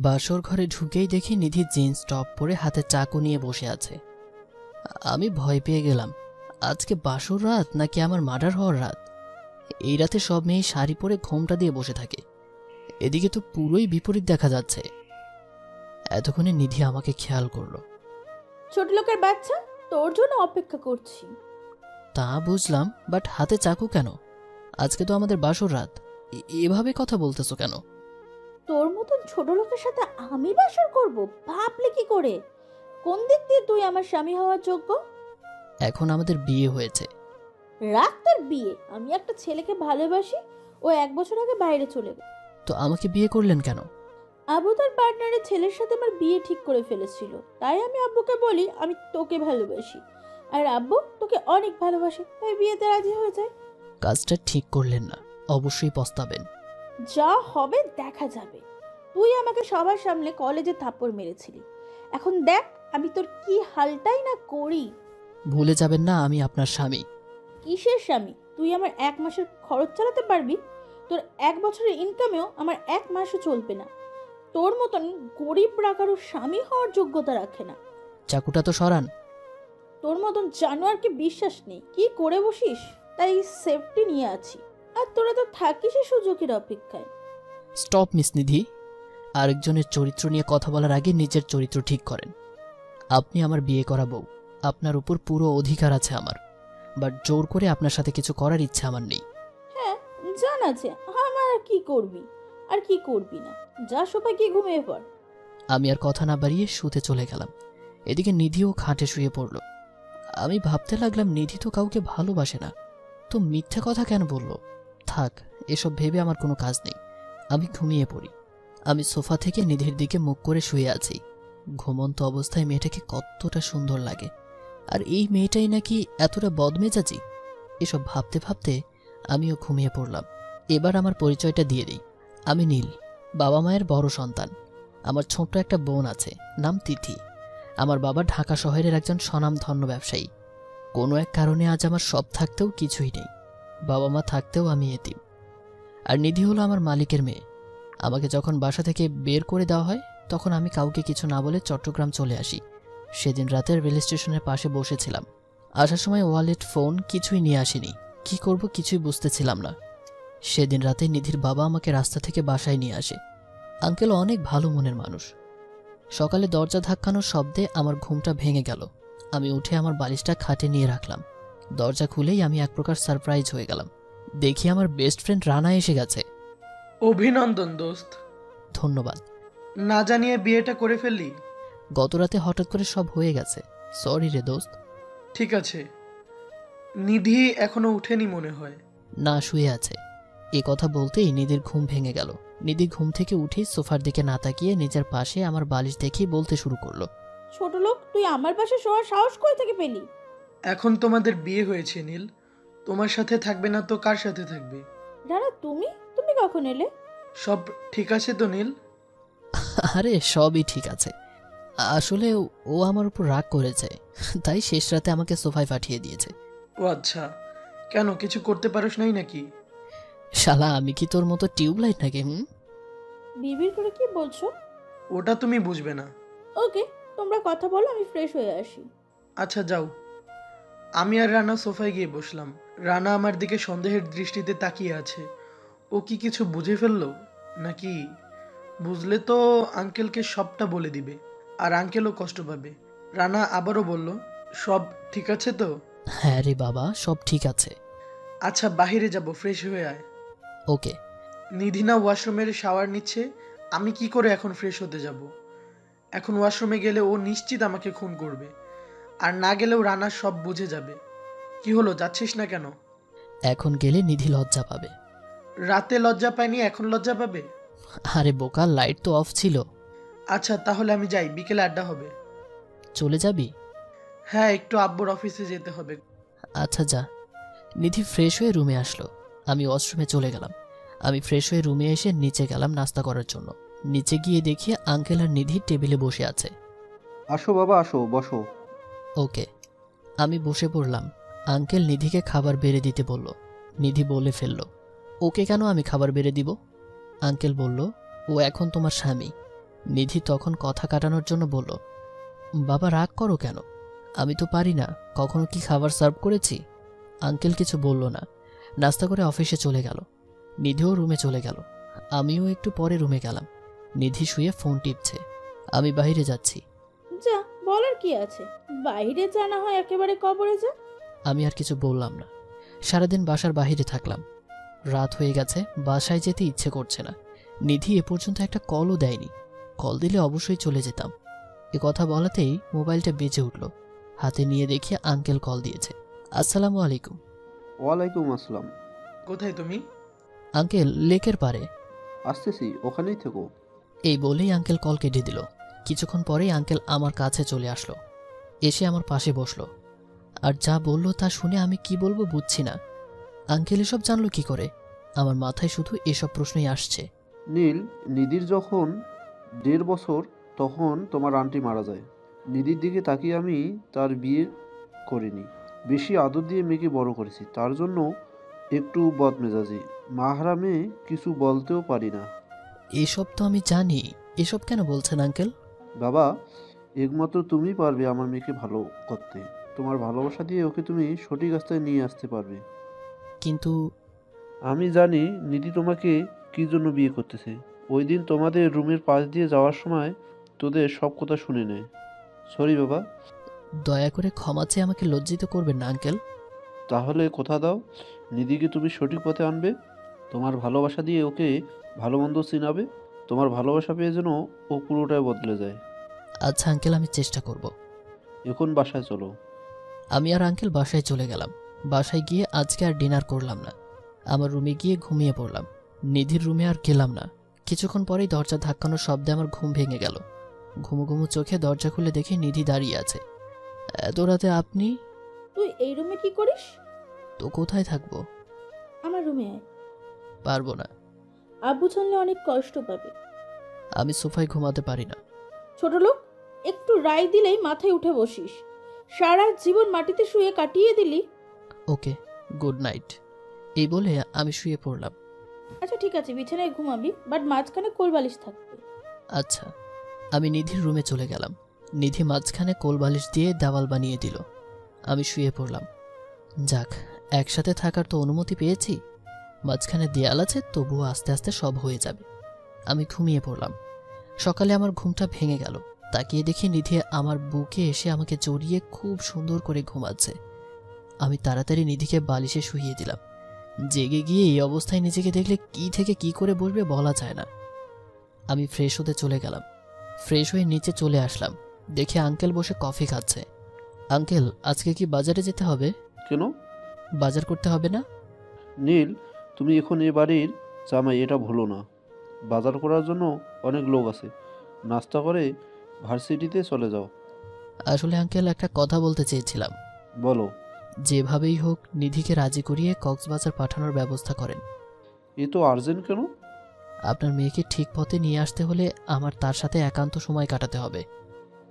বাসর ঘরে ঢুকেই দেখি নিধি জিন্স টপ পরে হাতে চাকু নিয়ে বসে আছে। আমি ভয় পেয়ে গেলাম। আজকে বাসর রাত নাকি আমার মার্ডার হওয়ার রাত? এই রাতে সব মেয়ে শাড়ি পরে ঘোমটা দিয়ে বসে থাকে, এদিকে তো পুরোই বিপরীত দেখা যাচ্ছে। এতক্ষণে নিধি আমাকে খেয়াল করলো। ছোট লোকের বাচ্চা, তোর জন্য অপেক্ষা করছি। তা বুঝলাম, বাট হাতে চাকু কেন? আজকে তো আমাদের বাসর রাত, এভাবে কথা বলতেছো কেন? তোর মতন ছোট লোকের সাথে আমি বাসর করব ভাবলে কি করে? কোন দিক দিয়ে তুই আমার স্বামী হওয়ার যোগ্য? এখন আমাদের বিয়ে হয়েছে। রাখ তোর বিয়ে। আমি একটা ছেলেকে ভালোবাসি, ও 1 বছর আগে বাইরে চলে গেল। তো আমাকে বিয়ে করলেন কেন? আবু তার পার্টনারের ছেলের সাথে আমার বিয়ে ঠিক করে ফেলেছিল, তাই আমি আব্বুকে বলি আমি তোকে ভালোবাসি, আর আব্বু তোকে অনেক ভালোবাসে, তাই বিয়েতে রাজি হয়ে যায়। কাজটা ঠিক করলেন না, অবশ্যই পস্তাবেন। যা হবে দেখা যাবে। তুই আমাকে সবার সামনে কলেজে থাপ্পড় মেরেছিলি, এখন দেখ আমি তোর কি হালটাই না করি। ভুলে যাবেন না আমি আপনার স্বামী। কিসের স্বামী? তুই আমার 1 মাসের খরচ চালাতে পারবি? তোর 1 বছরের ইনকামেও আমার 1 মাসও চলবে না। তোর মতন গরিবরা কারো স্বামী হওয়ার যোগ্যতা রাখে না। চাকুটা তো সরান। তোর মতন জানোয়ারকে বিশ্বাস নেই, কি করে বসিস? তাই সেফটি নিয়ে আছি, আর তোরা তো থাকিস সুযোগের অপেক্ষায়। স্টপ মিস নিধি, আরেকজনের চরিত্র নিয়ে কথা বলার আগে নিজের চরিত্র ঠিক করেন। আপনি আমার বিয়ে করা বউ, আপনার উপর পুরো অধিকার আছে আমার, বাট জোর করে আপনার সাথে কিছু করার ইচ্ছা আমার নেই। হ্যাঁ জান আছে আমার, আর কি করবি আর কি করবি না, যা সবাই গিয়ে ঘুমিয়ে পড়। আমি আর কথা না বাড়িয়ে শুতে চলে গেলাম। এদিকে নিধিও খাটে শুয়ে পড়ল। আমি ভাবতে লাগলাম নিধি তো কাউকে ভালোবাসে না, তো মিথ্যে কথা কেন বলল? থাক, এসব ভেবে আমার কোনো কাজ নেই, আমি ঘুমিয়ে পড়ি। আমি সোফা থেকে নিধির দিকে মুখ করে শুয়ে আছি। ঘুমন্ত অবস্থায় মেয়েটাকে কতটা সুন্দর লাগে, আর এই মেয়েটাই নাকি এতটা বদমেজাজি। এসব ভাবতে ভাবতে আমিও ঘুমিয়ে পড়লাম। এবার আমার পরিচয়টা দিয়ে দিই। আমি নীল, বাবা মায়ের বড় সন্তান। আমার ছোট্ট একটা বোন আছে, নাম তিথি। আমার বাবা ঢাকা শহরের একজন স্বনামধন্য ব্যবসায়ী। কোনো এক কারণে আজ আমার সব থাকতেও কিছুই নেই, বাবা মা থাকতেও আমি এতিম। আর নিধি হলো আমার মালিকের মেয়ে। আমাকে যখন বাসা থেকে বের করে দেওয়া হয়, তখন আমি কাউকে কিছু না বলে চট্টগ্রাম চলে আসি। সেদিন রাতে রেল স্টেশনের পাশে বসেছিলাম। আসার সময় ওয়ালেট, ফোন কিছুই নিয়ে আসিনি। কি করব কিছুই বুঝতেছিলাম না। সেদিন রাতে নিধির বাবা আমাকে রাস্তা থেকে বাসায় নিয়ে আসে। আঙ্কেল অনেক ভালো মনের মানুষ। সকালে দরজা ধাক্কানোর শব্দে আমার ঘুমটা ভেঙে গেল। আমি উঠে আমার বালিশটা খাটে নিয়ে রাখলাম। দরজা খুলেই আমি এক প্রকার সারপ্রাইজ হয়ে গেলাম। দেখি আমার বেস্ট ফ্রেন্ড রানা এসে গেছে। অভিনন্দন দোস্ত। ধন্যবাদ। না জানিয়ে বিয়েটা করে ফেললি? গতরাতে হঠাৎ করে সব হয়ে গেছে, সরি রে দোস্ত। ঠিক আছে। নিধি এখনো উঠেনি মনে হয়। না, শুয়ে আছে। এ কথা বলতেই নিধির ঘুম ভেঙে গেল। নিধি ঘুম থেকে উঠেই সোফার দিকে না তাকিয়ে নিজের পাশে আমার বালিশ দেখেই বলতে শুরু করলো, ছোট লোক, তুই আমার পাশে শোয়ার সাহস কই থেকে পেলি? এখন তোমাদের বিয়ে হয়েছে নীল, তোমার সাথে থাকবে না তো কার সাথে থাকবে? দাঁড়া, তুমি তুমি কখন এলে? সব ঠিক আছে তো নীল? আরে সবই ঠিক আছে। আসলে ও আমার উপর রাগ করেছে, তাই শেষ রাতে আমাকে সোফায় পাঠিয়ে দিয়েছে। ও আচ্ছা, কেন কিছু করতে পারোস নাই নাকি? শালা আমি কি তোর মতো টিউবলাইট নাকি? বিবির করে কি বলছো? ওটা তুমি বুঝবে না। ওকে, তোমরা কথা বলো, আমি ফ্রেশ হয়ে আসি। আচ্ছা যাও। আমি আর রানা সোফায় গিয়ে বসলাম। রানা আমার দিকে সন্দেহের দৃষ্টিতে তাকিয়ে আছে। ও কি কিছু বুঝে ফেললো নাকি? বুঝলে তো আঙ্কেলকে সবটা বলে দিবে, আর আঙ্কেলও কষ্ট পাবে। রানা আবারও বলল, সব ঠিক আছে তো? হ্যাঁ রে বাবা, সব ঠিক আছে। আচ্ছা বাহিরে যাব, ফ্রেশ হয়ে আয়। ওকে। নিধিনা ওয়াশরুমের শাওয়ার নিচ্ছে, আমি কি করে এখন ফ্রেশ হতে যাব? এখন ওয়াশরুমে গেলে ও নিশ্চিত আমাকে খুন করবে, আর না গেলেও রানা সব বুঝে যাবে। কি হলো, যাচ্ছিস না কেন? এখন গেলে নিধি লজ্জা পাবে। রাতে লজ্জা পায়নি, এখন লজ্জা পাবে? আরে বোকা, লাইট তো অফ ছিল। আচ্ছা তাহলে আমি যাই, বিকেলে আড্ডা হবে। চলে যাবি? হ্যাঁ, একটু আব্বুর অফিসে যেতে হবে। আচ্ছা যা। নিধি ফ্রেশ হয়ে রুমে আসলো, আমি ওয়াশরুমে চলে গেলাম। আমি ফ্রেশ হয়ে রুমে এসে নিচে গেলাম নাস্তা করার জন্য। নিচে গিয়ে দেখি আঙ্কেল আর নিধি টেবিলে বসে আছে। আসো বাবা, আসো, বসো। ওকে। আমি বসে পড়লাম। আঙ্কেল নিধিকে খাবার বেড়ে দিতে বলল। নিধি বলে ফেলল, ওকে কেন আমি খাবার বেড়ে দিব? আঙ্কেল বলল, ও এখন তোমার স্বামী, নিধি তখন কথা কাটানোর জন্য বলল, বাবা রাগ করো কেন? আমি তো পারি না। কখনো কি খাবার সার্ভ করেছি? আঙ্কেল কিছু বলল না। নাস্তা করে অফিসে চলে গেল। নিধিও রুমে চলে গেল। আমিও একটু পরে রুমে গেলাম। নিধি শুয়ে ফোন টিপছে। আমি বাইরে যাচ্ছি। যা, বলার কি আছে? বাইরে যা, না হয় একেবারে কবরে যা। আমি আর কিছু বললাম না। সারাদিন বাসার বাইরে থাকলাম। রাত হয়ে গেছে, বাসায় যেতে ইচ্ছে করছে না। নিধি এ পর্যন্ত একটা কলও দেয়নি। কল দিলে অবশ্যই চলে যেতাম। এ কথা বলাতেই মোবাইলটা বেজে উঠল। হাতে নিয়ে দেখি আঙ্কেল কল দিয়েছে। আসসালামু আলাইকুম। ওয়ালাইকুম আসসালাম। কোথায় তুমি? আঙ্কেল লেকের পারে। আসতেছি, ওখানেই থেকো। এই বলেই আঙ্কেল কল কেটে দিল। কিছুক্ষণ পরেই আঙ্কেল আমার কাছে চলে আসলো। এসে আমার পাশে বসলো। আর যা বলল তা শুনে আমি কি বলবো বুঝছি না। আঙ্কেল এসব জানলো কি করে? আমার মাথায় শুধু এসব প্রশ্নই আসছে। নীল, নিধির যখন 1.5 বছর তখন তোমার আন্টি মারা যায়। নিধির দিকে তাকিয়ে আমি তার বিয়ে করিনি, বেশি আদর দিয়ে মেয়েকে বড় করেছি। তার জন্য একটু বদমেজাজি, মাহারা মেয়ে, কিছু বলতেও পারি না। এসব তো আমি জানি। এসব কেন বলছেন আঙ্কেল? বাবা, একমাত্র তুমিই পারবে আমার মেয়েকে ভালো করতে। তোমার ভালোবাসা দিয়ে ওকে তুমি সঠিক রাস্তায় নিয়ে আসতে পারবে। কিন্তু আমি জানি নিধি তোমাকে কী জন্য বিয়ে করতেছে। ওই দিন তোমাদের রুমের পাশ দিয়ে যাওয়ার সময় তোদের সব কথা শুনে নেয়। সরি বাবা। দয়া করে ক্ষমা চেয়ে আমাকে লজ্জিত করবেন না আঙ্কেল। তাহলে কথা দাও, নিধিকে তুমি সঠিক পথে আনবে। তোমার ভালোবাসা দিয়ে ওকে ভালো মন্দ চিনাবে। তোমার ভালোবাসা পেয়ে যেন ও পুরোটাই বদলে যায়। আচ্ছা আঙ্কেল, আমি চেষ্টা করব। এখন বাসায় চলো। আমি আর আঙ্কেল বাসায় চলে গেলাম। বাসায় গিয়ে আজকে আর ডিনার করলাম না। আমার রুমে গিয়ে ঘুমিয়ে পড়লাম। নিধির রুমে আর গেলাম না। কিছুক্ষণ পরেই দরজা ধাক্কানোর শব্দে আমার ঘুম ভেঙে গেল। ঘুমো ঘুমো চোখে দরজা খুলে দেখি নিধি দাঁড়িয়ে আছে। এত রাতে আপনি? তুই এই রুমে কি করিস? তো কোথায় থাকবো? আমার রুমে আয়। পারবো না। আব্বু জানলে অনেক কষ্ট পাবে। আমি সোফায় ঘুমাতে পারি না। ছোট লোক, একটু রায় দিলেই মাথায় উঠে বসিস। সারা জীবন মাটিতে শুয়ে কাটিয়ে দিলি। ওকে, গুড নাইট। এই বলে আমি শুয়ে পড়লাম। আচ্ছা ঠিক আছে, বিছানায় ঘুমাবি, বাট মাঝখানে কোলবালিশ থাকবে। আচ্ছা। আমি নিধির রুমে চলে গেলাম। নিধি মাঝখানে কোলবালিশ দিয়ে দেওয়াল বানিয়ে দিল। আমি শুয়ে পড়লাম। যাক, একসাথে থাকার তো অনুমতি পেয়েছি। মাঝখানে দেয়াল আছে, তবুও আস্তে আস্তে সব হয়ে যাবে। আমি ঘুমিয়ে পড়লাম। সকালে আমার ঘুমটা ভেঙে গেল। তাকিয়ে দেখি নিধি আমার বুকে এসে আমাকে জড়িয়ে খুব সুন্দর করে ঘুমাচ্ছে। আমি তাড়াতাড়ি নিধিকে বালিশে শুইয়ে দিলাম। জেগে গিয়ে এই অবস্থায় নিজেকে দেখলে কি থেকে কি করে বসবে বলা যায় না। আমি ফ্রেশ হতে চলে গেলাম। ফ্রেশ হয়ে নিচে চলে আসলাম। দেখে আঙ্কেল বসে কফি খাচ্ছে। আঙ্কেল, আজকে কি বাজারে যেতে হবে? কেন? বাজার করতে হবে না? নীল, তুমি এখন এ বাড়ির জামাই, এটা ভুলো না। বাজার করার জন্য অনেক লোক আছে। নাস্তা করে ভার্সিটিতে চলে যাও। আসলে আঙ্কেল, একটা কথা বলতে চেয়েছিলাম। বলো। যেভাবেই হোক নিধিকে রাজি করিয়ে কক্সবাজার পাঠানোর ব্যবস্থা করেন। এ তো আর্জেন্ট কেন? আপনার মেয়েকে ঠিক পথে নিয়ে আসতে হলে আমার তার সাথে একান্ত সময় কাটাতে হবে।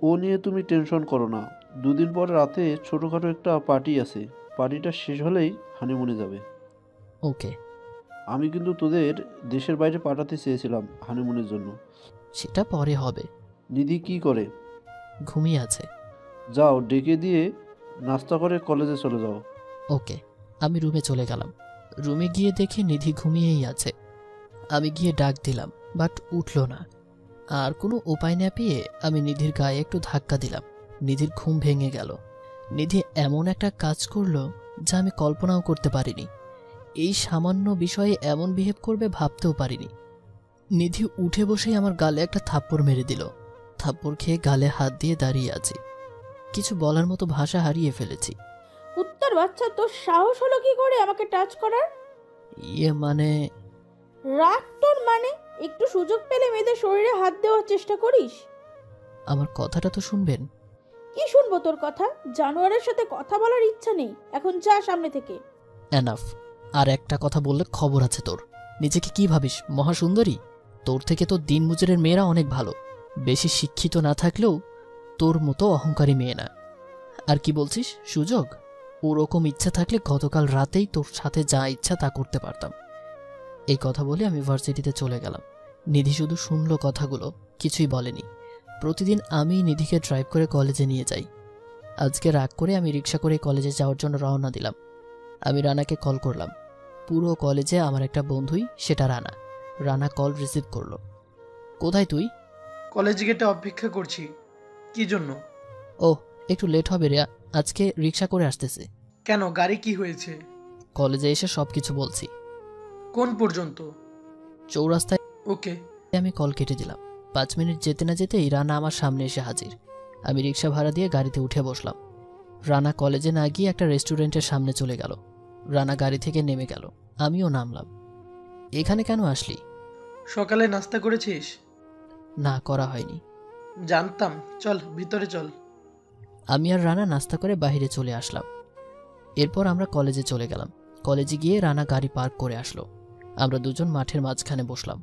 ও নিয়ে তুমি টেনশন করো না। 2 দিন পর রাতে ছোটোখাটো একটা পার্টি আছে। পার্টিটা শেষ হলেই হানিমুনে যাবে। ওকে। আমি কিন্তু তোদের দেশের বাইরে পাঠাতে চেয়েছিলাম হানিমুনের জন্য। সেটা পরে হবে। নিধি কি করে? ঘুমিয়ে আছে। যাও, ডেকে দিয়ে নাস্তা করে কলেজে চলে যাও। ওকে। আমি রুমে চলে গেলাম। রুমে গিয়ে দেখি নিধি ঘুমিয়েই আছে। আমি গিয়ে ডাক দিলাম, বাট উঠল না। আর কোনো উপায় না পেয়ে আমি নিধির গায়ে একটু ধাক্কা দিলাম। নিধির ঘুম ভেঙে গেল। নিধি এমন একটা কাজ করলো যা আমি কল্পনাও করতে পারিনি। এই সামান্য বিষয়ে এমন বিহেভ করবে ভাবতেও পারিনি। নিধি উঠে বসেই আমার গালে একটা থাপ্পড় মেরে দিল। থাপ্পড় খেয়ে গালে হাত দিয়ে দাঁড়িয়ে আছি। কিছু বলার মতো ভাষা হারিয়ে ফেলেছি। কুত্তার বাচ্চা, তোর সাহস হলো কি করে আমাকে টাচ করার? মানে রাগ তোর মানে? একটু সুযোগ পেলে মেয়েদের শরীরে হাত দেওয়ার চেষ্টা করিস। আমার কথাটা তো শুনবেন। কি শুনবো তোর কথা? জানোয়ারের সাথে কথা বলার ইচ্ছা নেই, এখন যা সামনে থেকে। এনাফ। আর একটা কথা বললে খবর আছে তোর। নিজেকে কি ভাবিস, মহাসুন্দরী? তোর থেকে তো দিনমজুরের মেয়েরা অনেক ভালো। বেশি শিক্ষিত না থাকলেও তোর মতো অহংকারী মেয়ে না। আর কি বলছিস, সুযোগ? ওরকম ইচ্ছা থাকলে গতকাল রাতেই তোর সাথে যা ইচ্ছা তা করতে পারতাম। এই কথা বলে আমি ভার্সিটিতে চলে গেলাম। নিধি শুধু শুনল কথাগুলো, কিছুই বলেনি। প্রতিদিন আমি নিধিকে ড্রাইভ করে কলেজে নিয়ে যাই। আজকে রাগ করে আমি রিক্সা করে কলেজে যাওয়ার জন্য রওনা দিলাম। আমি রানাকে কল করলাম। পুরো কলেজে আমার একটা বন্ধুই, সেটা রানা। রানা কল রিসিভ করলো। কোথায় তুই? কলেজ গেটে অপেক্ষা করছি। কি জন্য? ও, একটু লেট হবে রে, আজকে রিক্সা করে আসতেছে। কেন, গাড়ি কি হয়েছে? কলেজে এসে সব কিছু বলছি। কোন পর্যন্ত? চৌরাস্তায়। ওকে। আমি কল কেটে দিলাম। 5 মিনিট যেতে না যেতেই রানা আমার সামনে এসে হাজির। আমি রিক্সা ভাড়া দিয়ে গাড়িতে উঠে বসলাম। রানা কলেজে না গিয়ে একটা রেস্টুরেন্টের সামনে চলে গেল। রানা গাড়ি থেকে নেমে গেল, আমিও নামলাম। এখানে কেন আসলি? সকালে নাস্তা করেছিস? না, করা হয়নি। জানতাম, চল ভিতরে চল। আমি আর রানা নাস্তা করে বাইরে চলে আসলাম। এরপর আমরা কলেজে চলে গেলাম। কলেজে গিয়ে রানা গাড়ি পার্ক করে আসলো। আমরা দুজন মাঠের মাঝখানে বসলাম।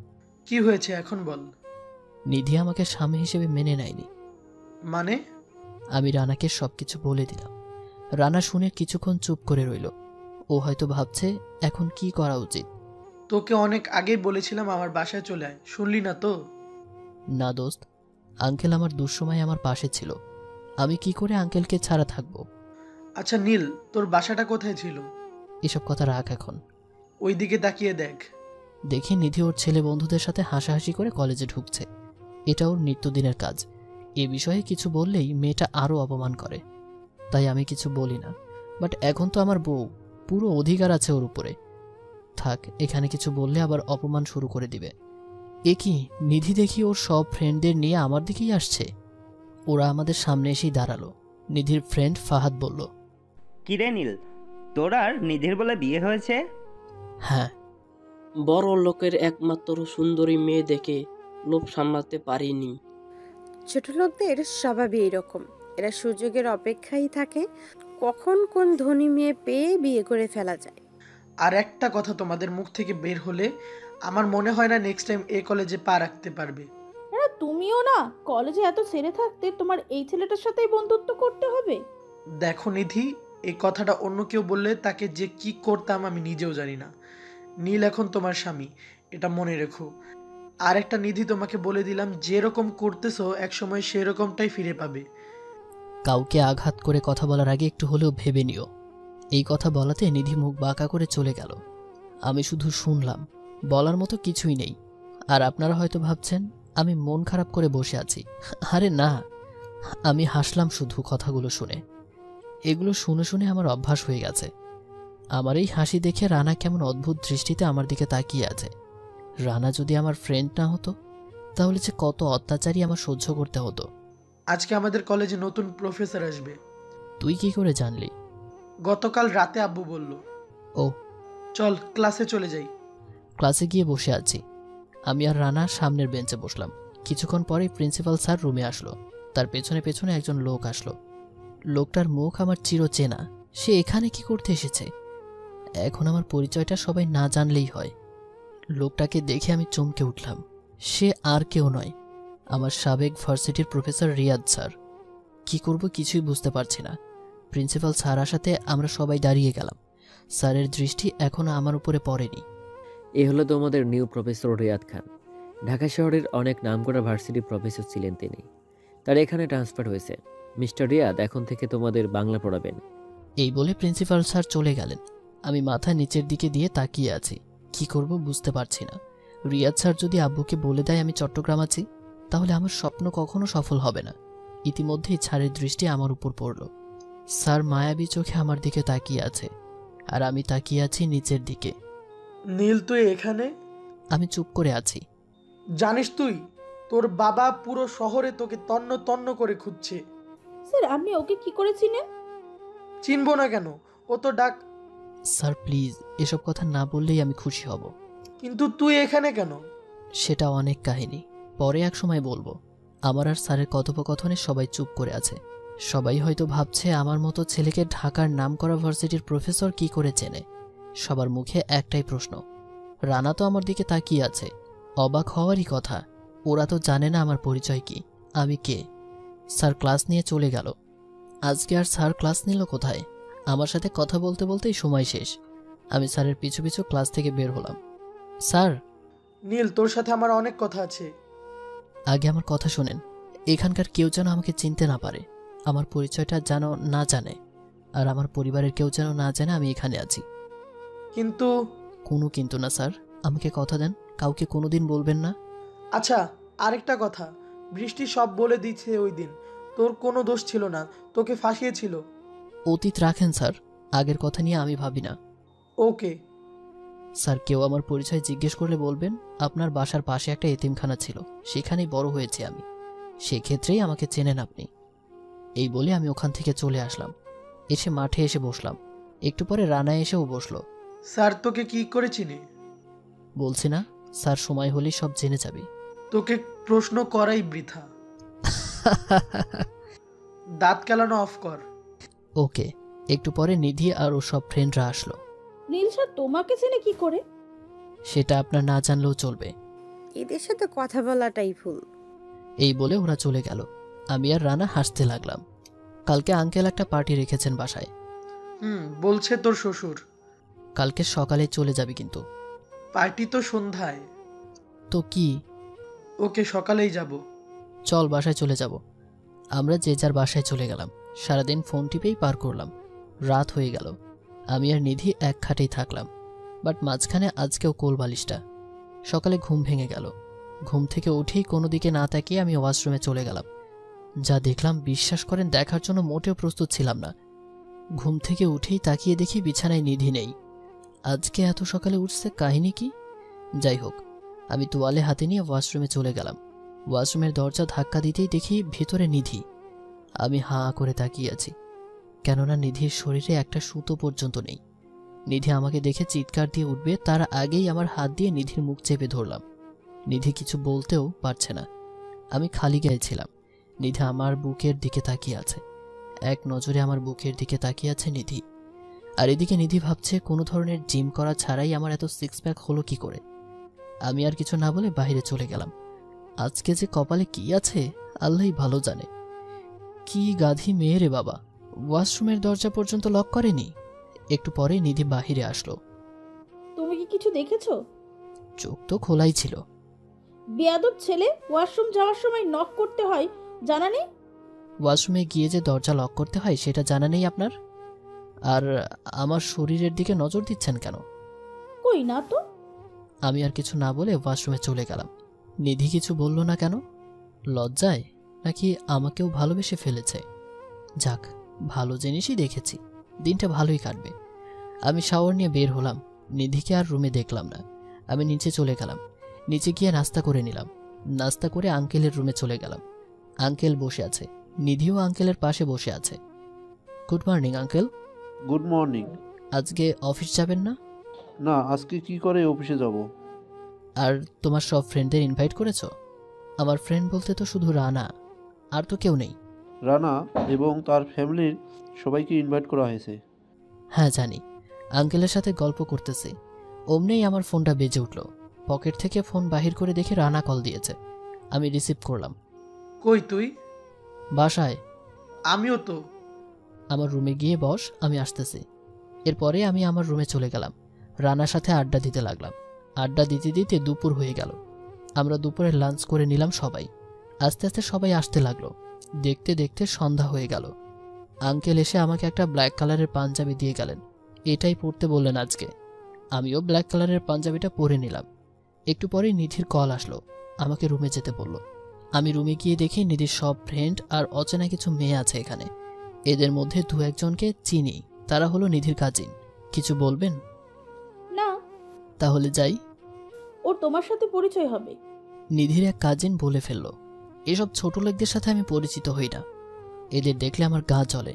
কি হয়েছে এখন বল। নিধি আমাকে স্বামী হিসেবে মেনে নেয়নি। মানে? আমি রানাকে সবকিছু বলে দিলাম। রানা শুনে কিছুক্ষণ চুপ করে রইল। ও হয়তো ভাবছে এখন কি করা উচিত। তোকে অনেক আগেই বলেছিলাম আমার বাসায় চলে আয়, শুনলি না তো? না দোস্ত, আঙ্কেল আমার দুঃসময় আমার পাশে ছিল। আমি কি করে আঙ্কেলকে ছাড়া থাকবো? আচ্ছা নীল, তোর বাসাটা কোথায় ছিল? এসব কথা রাখ এখন। ওই দিকে তাকিয়ে দেখ। দেখি নিধি ওর ছেলে বন্ধুদের সাথে হাসাহাসি করে কলেজে ঢুকছে। এটা ওর নিত্যদিনের কাজ। এ বিষয়ে কিছু বললেই মেয়েটা আরও অপমান করে। তাই আমি কিছু বলি না। বাট এখন তো আমার বউ, পুরো অধিকার আছে ওর উপরে। থাক, এখানে কিছু বললে আবার অপমান শুরু করে দিবে। এ কি, নিধি দেখি ওর সব ফ্রেন্ডদের নিয়ে আমার দিকেই আসছে। ওরা আমাদের সামনে এসেই দাঁড়ালো। নিধির ফ্রেন্ড ফাহাদ বলল, কিরে নীল, তোর আর নিধির বলে বিয়ে হয়েছে? হ্যাঁ। বড় লোকের একমাত্র সুন্দরী মেয়ে দেখে লোভ সামলাতে পারিনি। ছোট লোকদের স্বভাবই এরকম, এরা সুযোগের অপেক্ষায় থাকে কখন কোন ধনী মেয়ে পেয়ে বিয়ে করে ফেলা যায়। আর একটা কথা তোমাদের মুখ থেকে বের হলে আমার মনে হয় না নেক্সট টাইম এই কলেজে পা রাখতে পারবে। তুমিও না, কলেজে এত ছেলে থাকতে তোমার এই ছেলেটার সাথেই বন্ধুত্ব করতে হবে? দেখো নিধি, এই কথাটা অন্য কেউ বললে তাকে যে কি করতাম আমি নিজেও জানি না। নীল এখন তোমার স্বামী, এটা মনে রেখো। আর একটা নিধি, তোমাকে বলে দিলাম, যেরকম করতেছো একসময় সেরকমটাই ফিরে পাবে। কাউকে আঘাত করে কথা বলার আগে একটু হলেও ভেবে নিও। এই কথা বলাতে নিধি মুখ বাঁকা করে চলে গেল। আমি শুধু শুনলাম, বলার মতো কিছুই নেই। আর আপনারা হয়তো ভাবছেন আমি মন খারাপ করে বসে আছি। আরে না, আমি হাসলাম শুধু কথাগুলো শুনে। এগুলো শুনে শুনে আমার অভ্যাস হয়ে গেছে। আমার এই হাসি দেখে রানা কেমন অদ্ভুত দৃষ্টিতে আমার দিকে তাকিয়ে আছে। রানা যদি আমার ফ্রেন্ড না হতো তাহলে যে কত অত্যাচারই আমার সহ্য করতে হতো। আজকে আমাদের কলেজে নতুন প্রফেসর আসবে। তুই কি করে জানলি? গতকাল রাতে আব্বু বলল। ও, চল ক্লাসে চলে যাই। ক্লাসে গিয়ে বসে আছি। আমি আর রানা সামনের বেঞ্চে বসলাম। কিছুক্ষণ পরে প্রিন্সিপাল স্যার রুমে আসলো। তার পেছনে পেছনে একজন লোক আসলো। লোকটার মুখ আমার চিরচেনা। সে এখানে কি করতে এসেছে? এখন আমার পরিচয়টা সবাই না জানলেই হয়। লোকটাকে দেখে আমি চমকে উঠলাম। সে আর কেউ নয়, আমার সাবেক ভার্সিটির প্রফেসর রিয়াদ স্যার। কি করব কিছুই বুঝতে পারছি না। প্রিন্সিপাল স্যার আসাতে আমরা সবাই দাঁড়িয়ে গেলাম। স্যারের দৃষ্টি এখনো আমার উপরে পড়েনি। এ হলো তোমাদের নিউ প্রফেসর রিয়াদ খান। ঢাকা শহরের অনেক নামকরা ভার্সিটি প্রফেসর ছিলেন তিনি। তার এখানে ট্রান্সফার হয়েছে। মিস্টার রিয়াদ এখন থেকে তোমাদের বাংলা পড়াবেন। এই বলে প্রিন্সিপাল স্যার চলে গেলেন। আমি মাথা নিচের দিকে দিয়ে তাকিয়ে আছি। কি করব বুঝতে পারছি না। রিয়াদ স্যার যদি আব্বুকে বলে দেয় আমি চট্টগ্রাম আছি, তাহলে আমার স্বপ্ন কখনো সফল হবে না। ইতিমধ্যেই স্যারের দৃষ্টি আমার উপর পড়ল। স্যার মায়াবী চোখে আমার দিকে তাকিয়ে আছে, আর আমি তাকিয়ে আছি নিচের দিকে। নীল, তুই এখানে? আমি চুপ করে আছি। জানিস তুই, তোর বাবা পুরো শহরে তোকে তন্ন তন্ন করে খুঁজছে। স্যার, আপনি ওকে কি করে চিনেন? চিনবো না কেন, ও তো ডাক। স্যার প্লিজ, এসব কথা না বললেই আমি খুশি হব। কিন্তু তুই এখানে কেন? সেটা অনেক কাহিনী, পরে এক সময় বলবো। আমার আর স্যারের কথোপকথনে সবাই চুপ করে আছে। সবাই হয়তো ভাবছে আমার মতো ছেলেকে ঢাকার নামকরা ভার্সিটির প্রফেসর কি করে চেনে। সবার মুখে একটাই প্রশ্ন। রানা তো আমার দিকে তাকিয়ে আছে, অবাক হওয়ারই কথা। ওরা তো জানে না আমার পরিচয় কি, আমি কে। স্যার ক্লাস নিয়ে চলে গেল। আজকে আর স্যার ক্লাস নিল কোথায়? আমার সাথে কথা বলতে বলতেই সময় শেষ। আমি স্যারের পিছু পিছু ক্লাস থেকে বের হলাম। স্যার। নীল, তোর সাথে আমার অনেক কথা আছে। আগে আমার কথা শোনেন। এখানকার কেউ যেন আমাকে চিনতে না পারে, আমার পরিচয়টা যেন না জানে, আর আমার পরিবারের কেউ যেন না জানে আমি এখানে আছি। কিন্তু কোনো কিন্তু না স্যার, আমাকে কথা দেন, কাউকে কোনোদিন বলবেন না। আচ্ছা, আরেকটা কথা, বৃষ্টি সব বলে দিচ্ছে ওই দিন। তোর কোনো দোষ ছিল না, তোকে ফাঁসিয়েছিল। অতীত রাখেন স্যার, আগের কথা নিয়ে আমি ভাবি না। ওকে। স্যার, কেউ আমার পরিচয় জিজ্ঞেস করলে বলবেন আপনার বাসার পাশে একটা এতিমখানা ছিল, সেখানেই বড় হয়েছি আমি, সেক্ষেত্রেই আমাকে চেনেন আপনি। এই বলে আমি ওখান থেকে চলে আসলাম, এসে মাঠে এসে বসলাম। একটু পরে রানা এসেও বসলো। স্যার তোকে কি করে চিনি? বলছি না স্যার, সময় হলেই সব জেনে যাবে। তোকে প্রশ্ন করাই বৃথা। দাঁত কেলানো অফ কর। ওকে। একটু পরে নিধি আর ও সব ফ্রেন্ডরা আসলো। নীল স্যার তোমাকে চেনে কি করে? সেটা আপনার না জানলেও চলবে। এদের সাথে কথা বলাটাই ভুল। এই বলে ওরা চলে গেল। আমি আর রানা হাসতে লাগলাম। কালকে আঙ্কেল একটা পার্টি রেখেছেন বাসায়। বলছে তোর শ্বশুর। কালকে সকালে চলে যাবি কিন্তু। পার্টি তো সন্ধ্যায়। তো কি? ওকে, সকালেই যাব। চল বাসায় চলে যাব। আমরা যে যার বাসায় চলে গেলাম। সারাদিন ফোন টিপেই পার করলাম। রাত হয়ে গেল। আমি আর নিধি এক খাটেই থাকলাম, বাট মাঝখানে আজকেও কোল বালিশটা। সকালে ঘুম ভেঙে গেল। ঘুম থেকে উঠেই কোনো দিকে না তাকিয়ে আমি ওয়াশরুমে চলে গেলাম। যা দেখলাম বিশ্বাস করেন দেখার জন্য মোটেও প্রস্তুত ছিলাম না। ঘুম থেকে উঠেই তাকিয়ে দেখি বিছানায় নিধি নেই। আজকে এত সকালে উঠছে, কাহিনী কি? যাই হোক, আমি তোয়ালে হাতে নিয়ে ওয়াশরুমে চলে গেলাম। ওয়াশরুমের দরজা ধাক্কা দিতেই দেখি ভিতরে নিধি। আমি হাঁ করে তাকিয়ে আছি, কেননা নিধির শরীরে একটা সুতো পর্যন্ত নেই। নিধি আমাকে দেখে চিৎকার দিয়ে উঠবে তার আগেই আমার হাত দিয়ে নিধির মুখ চেপে ধরলাম। নিধি কিছু বলতেও পারছে না। আমি খালি গায়ে ছিলাম। নিধি আমার বুকের দিকে তাকিয়ে আছে, এক নজরে আমার বুকের দিকে তাকিয়ে আছে নিধি। আর এদিকে নিধি ভাবছে কোনো ধরনের জিম করা ছাড়াই আমার এত সিক্স প্যাক হলো কি করে। আমি আর কিছু না বলে বাইরে চলে গেলাম। আজকে যে কপালে কি আছে আল্লাহই ভালো জানে। কি গাধি মেয়ে রে বাবা, ওয়াশরুমের দরজা পর্যন্ত লক করেনি। একটু পরে নিধি বাহিরে আসলো। তুমি কি কিছু দেখেছো? চোখ তো খোলাই ছিল। বেয়াদব ছেলে, ওয়াশরুম যাওয়ার সময় নক করতে হয় জানা নেই? ওয়াশরুমে গিয়ে যে দরজা লক করতে হয় সেটা জানা নেই আপনার? আর আমার শরীরের দিকে নজর দিচ্ছেন কেন? কই না তো। আমি আর কিছু না বলে ওয়াশরুমে চলে গেলাম। নিধি কিছু বলল না কেন? লজ্জায় নাকি আমাকেও ভালোবেসে ফেলেছে? যাক, ভালো জিনিসই দেখেছি, দিনটা ভালোই কাটবে। আমি শাওয়ার নিয়ে বের হলাম। নিধিকে আর রুমে দেখলাম না। আমি নিচে চলে গেলাম। নিচে গিয়ে নাস্তা করে নিলাম। নাস্তা করে আঙ্কেলের রুমে চলে গেলাম। আঙ্কেল বসে আছে, নিধিও আঙ্কেলের পাশে বসে আছে। Good morning uncle. Good morning. আজকে অফিস যাবেন না? না, আজকে কি করে অফিসে যাব? আর তোমার সব ফ্রেন্ডদের ইনভাইট করেছো? আমার ফ্রেন্ড বলতে তো শুধু রানা, আর তো কেউ নেই। রানা এবং তার ফ্যামিলির সবাইকে ইনভাইট করা হয়েছে। হ্যাঁ জানি। আঙ্কেলের সাথে গল্প করতেছি, অমনেই আমার ফোনটা বেজে উঠল। পকেট থেকে ফোন বাহির করে দেখে রানা কল দিয়েছে। আমি রিসিভ করলাম। কই তুই? বাসায়। আমিও তো। আমার রুমে গিয়ে বস, আমি আসতেছি। এরপরে আমি আমার রুমে চলে গেলাম। রানার সাথে আড্ডা দিতে লাগলাম। আড্ডা দিতে দিতে দুপুর হয়ে গেল। আমরা দুপুরে লাঞ্চ করে নিলাম সবাই। আস্তে আস্তে সবাই আসতে লাগলো। দেখতে দেখতে সন্ধ্যা হয়ে গেল। আঙ্কেল এসে আমাকে একটা ব্ল্যাক কালারের পাঞ্জাবি দিয়ে গেলেন। এটাই পরতে বললেন আজকে। আমিও ব্ল্যাক কালারের পাঞ্জাবিটা পরে নিলাম। একটু পরে নিধির কল আসলো, আমাকে রুমে যেতে বলল। আমি রুমে গিয়ে দেখি নিধির সব ফ্রেন্ড আর অচেনা কিছু মেয়ে আছে এখানে। এদের মধ্যে দু একজনকে চিনি, তারা হলো নিধির কাজিন। কিছু বলবেন? না। তাহলে যাই। ওর তোমার সাথে পরিচয় হবে। নিধির এক কাজিন বলে ফেলল, এসব ছোট লোকদের সাথে আমি পরিচিত হই না, এদের দেখলে আমার গা জ্বলে।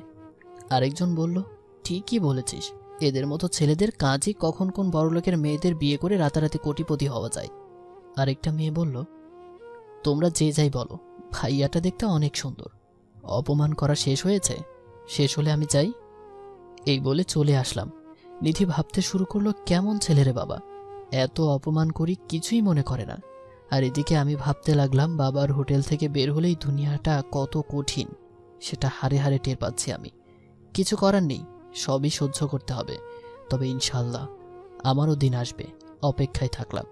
আরেকজন বলল, ঠিকই বলেছিস, এদের মতো ছেলেদের কাজই কখন কোন বড়লোকের মেয়েদের বিয়ে করে রাতারাতি কোটিপতি হওয়া যায়। আরেকটা মেয়ে বলল, তোমরা যে যাই বলো, ভাইয়াটা দেখতে অনেক সুন্দর। অপমান করা শেষ হয়েছে? শেষ হলে আমি যাই। এই বলে চলে আসলাম। নিধি ভাবতে শুরু করলো, কেমন ছেলেরে বাবা, এত অপমান করি কিছুই মনে করে না। আর এদিকে আমি ভাবতে লাগলাম বাবার হোটেল থেকে বের হলেই দুনিয়াটা কত কঠিন, সেটা হারে হারে টের পাচ্ছি আমি। কিছু করার নেই, সবই সহ্য করতে হবে। তবে ইনশাল্লাহ আমারও দিন আসবে, অপেক্ষায় থাকলাম।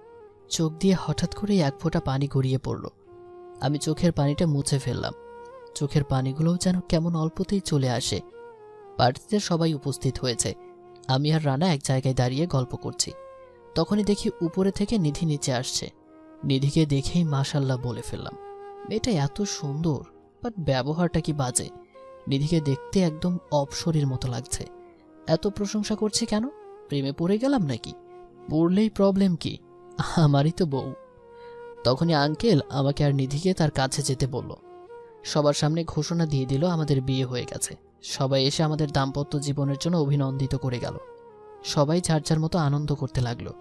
চোখ দিয়ে হঠাৎ করে এক ফোঁটা পানি গড়িয়ে পড়ল। আমি চোখের পানিটা মুছে ফেললাম। চোখের পানিগুলোও যেন কেমন অল্পতেই চলে আসে। পার্টিতে সবাই উপস্থিত হয়েছে। আমি আর রানা এক জায়গায় দাঁড়িয়ে গল্প করছি। তখনই দেখি উপরে থেকে নিধি নিচে আসছে। নিধিকে দেখেই মাশাল্লাহ বলে ফেললাম। মেয়েটা এত সুন্দর, বাট ব্যবহারটা কি বাজে। নিধিকে দেখতে একদম অপসরীর মতো লাগছে। এত প্রশংসা করছে কেন? প্রেমে পড়ে গেলাম নাকি? পড়লেই প্রবলেম কি? আমারই তো বউ। তখনই আঙ্কেল আমাকে আর নিধিকে তার কাছে যেতে বলল। সবার সামনে ঘোষণা দিয়ে দিল আমাদের বিয়ে হয়ে গেছে। সবাই এসে আমাদের দাম্পত্য জীবনের জন্য অভিনন্দিত করে গেল। সবাই যার যার মতো আনন্দ করতে লাগলো।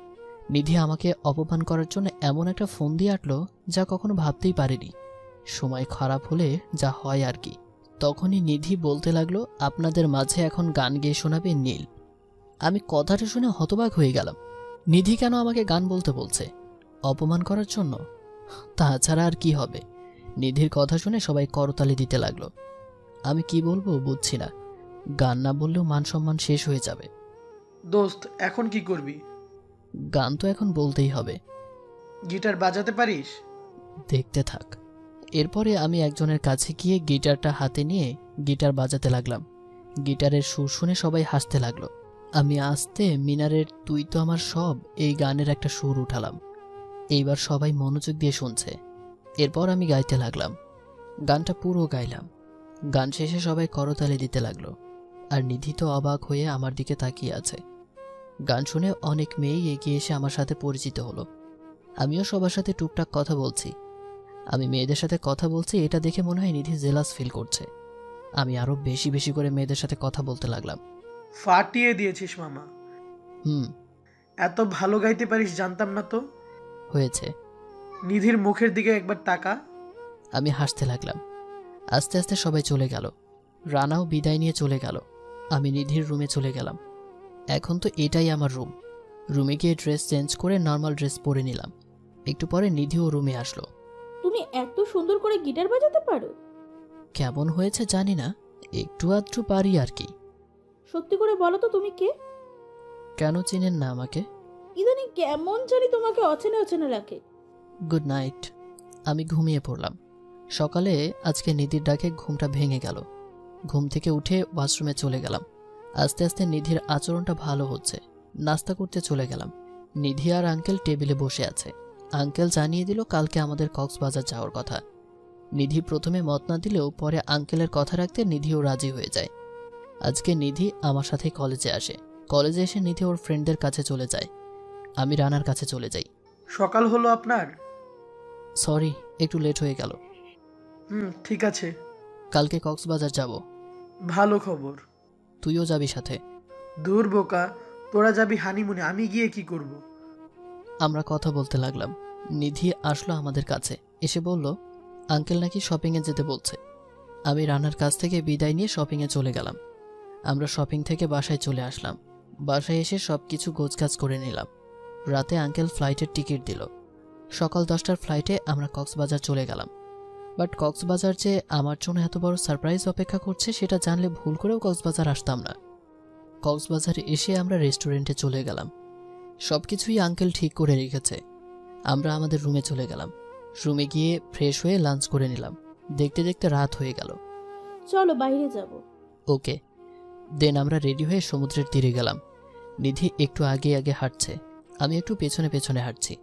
নিধি আমাকে অপমান করার জন্য এমন একটা ফোন দিয়ে আটলো যা কখনো ভাবতেই পারিনি। সময় খারাপ হলে যা হয় আর কি। তখনই নিধি বলতে লাগলো, আপনাদের মাঝে এখন গান গেয়ে শোনাবে নীল। আমি কথাটা শুনে হতবাক হয়ে গেলাম। নিধি কেন আমাকে গান বলতে বলছে? অপমান করার জন্য? তাছাড়া আর কি হবে? নিধির কথা শুনে সবাই করতালি দিতে লাগলো। আমি কি বলবো বুঝছি না। গান না বললেও মান সম্মান শেষ হয়ে যাবে। দোস্ত, এখন কি করবি? গান তো এখন বলতেই হবে। গিটার বাজাতে পারিস? দেখতে থাক। এরপরে আমি একজনের কাছে গিয়ে গিটারটা হাতে নিয়ে গিটার বাজাতে লাগলাম। গিটারের সুর শুনে সবাই হাসতে লাগলো। আমি আস্তে মিনারের তুই তো আমার সব এই গানের একটা সুর উঠালাম। এইবার সবাই মনোযোগ দিয়ে শুনছে। এরপর আমি গাইতে লাগলাম। গানটা পুরো গাইলাম। গান শেষে সবাই করতালি দিতে লাগলো। আর নিধি তো অবাক হয়ে আমার দিকে তাকিয়ে আছে। গান শুনে অনেক মেয়েই এগিয়ে এসে আমার সাথে পরিচিত হলো। আমিও সবার সাথে টুকটাক কথা বলছি। আমি মেয়েদের সাথে কথা বলছি এটা দেখে মনে হয় নিধি জেলাস ফিল করছে। আমি আরো বেশি বেশি করে মেয়েদের সাথে কথা বলতে লাগলাম। ফাটিয়ে দিয়েছিস মামা। এত ভালো গাইতে পারিস জানতাম না তো। হয়েছে। নিধির মুখের দিকে একবার তাকা। আমি হাসতে লাগলাম। আস্তে আস্তে সবাই চলে গেল। রানাও বিদায় নিয়ে চলে গেল। আমি নিধির রুমে চলে গেলাম। এখন তো এটাই আমার রুম। রুমে গিয়ে ড্রেস চেঞ্জ করে নর্মাল ড্রেস পরে নিলাম। একটু পরে নিধিও রুমে আসলো। তুমি এত সুন্দর করে গিটার বাজাতে পারো? কেমন হয়েছে জানি না, একটু আধটু পারি আর কি। সত্যি করে বলো তো তুমি কে? কেন চিনেন না আমাকে? ইদানিং কেমন জানি তোমাকে অচেনা অচেনা লাগে। Good night. আমি ঘুমিয়ে পড়লাম। সকালে আজকে নিধির ডাকে ঘুমটা ভেঙে গেল। ঘুম থেকে উঠে ওয়াশরুমে চলে গেলাম। আস্তে আস্তে নিধির আচরণটা ভালো হচ্ছে। নাস্তা করতে চলে গেলাম। নিধি আর আঙ্কেল টেবিলে বসে আছে। আঙ্কেল জানিয়ে দিল কালকে আমাদের কক্সবাজার যাওয়ার কথা। নিধি প্রথমে মত না দিলেও পরে আঙ্কেলের কথা রাখতে নিধিও রাজি হয়ে যায়। আজকে নিধি আমার সাথে কলেজে আসে। কলেজে এসে নিধি ওর ফ্রেন্ডদের কাছে চলে যায়। আমি রানার কাছে চলে যাই। সকাল হলো আপনার? সরি, একটু লেট হয়ে গেল। ঠিক আছে। কালকে কক্সবাজার যাব। ভালো খবর। তুইও যাবি সাথে? দূর বোকা, তোরা যাবি হানিমুনে, আমি গিয়ে কি করব? আমরা কথা বলতে লাগলাম। নিধি আসলো আমাদের কাছে। এসে বলল আঙ্কেল নাকি শপিংয়ে যেতে বলছে। আমি রানার কাছ থেকে বিদায় নিয়ে শপিংয়ে চলে গেলাম। আমরা শপিং থেকে বাসায় চলে আসলাম। বাসায় এসে সব কিছু গোছগাছ করে নিলাম। রাতে আঙ্কেল ফ্লাইটের টিকিট দিল। সকাল 10টার ফ্লাইটে আমরা কক্সবাজার চলে গেলাম। বাট কক্সবাজার যে আমার জন্য এত বড় সারপ্রাইজ অপেক্ষা করছে সেটা জানলে ভুল করেও কক্সবাজার আসতাম না। কক্সবাজারে এসে আমরা রেস্টুরেন্টে চলে গেলাম। সব কিছুই আঙ্কেল ঠিক করে রেখেছে। আমরা আমাদের রুমে চলে গেলাম। রুমে গিয়ে ফ্রেশ হয়ে লাঞ্চ করে নিলাম। দেখতে দেখতে রাত হয়ে গেল। চলো বাইরে যাব। ওকে। দেন আমরা রেডি হয়ে সমুদ্রের তীরে গেলাম। নিধি একটু আগে আগে হাঁটছে, আমি একটু পেছনে পেছনে হাঁটছি।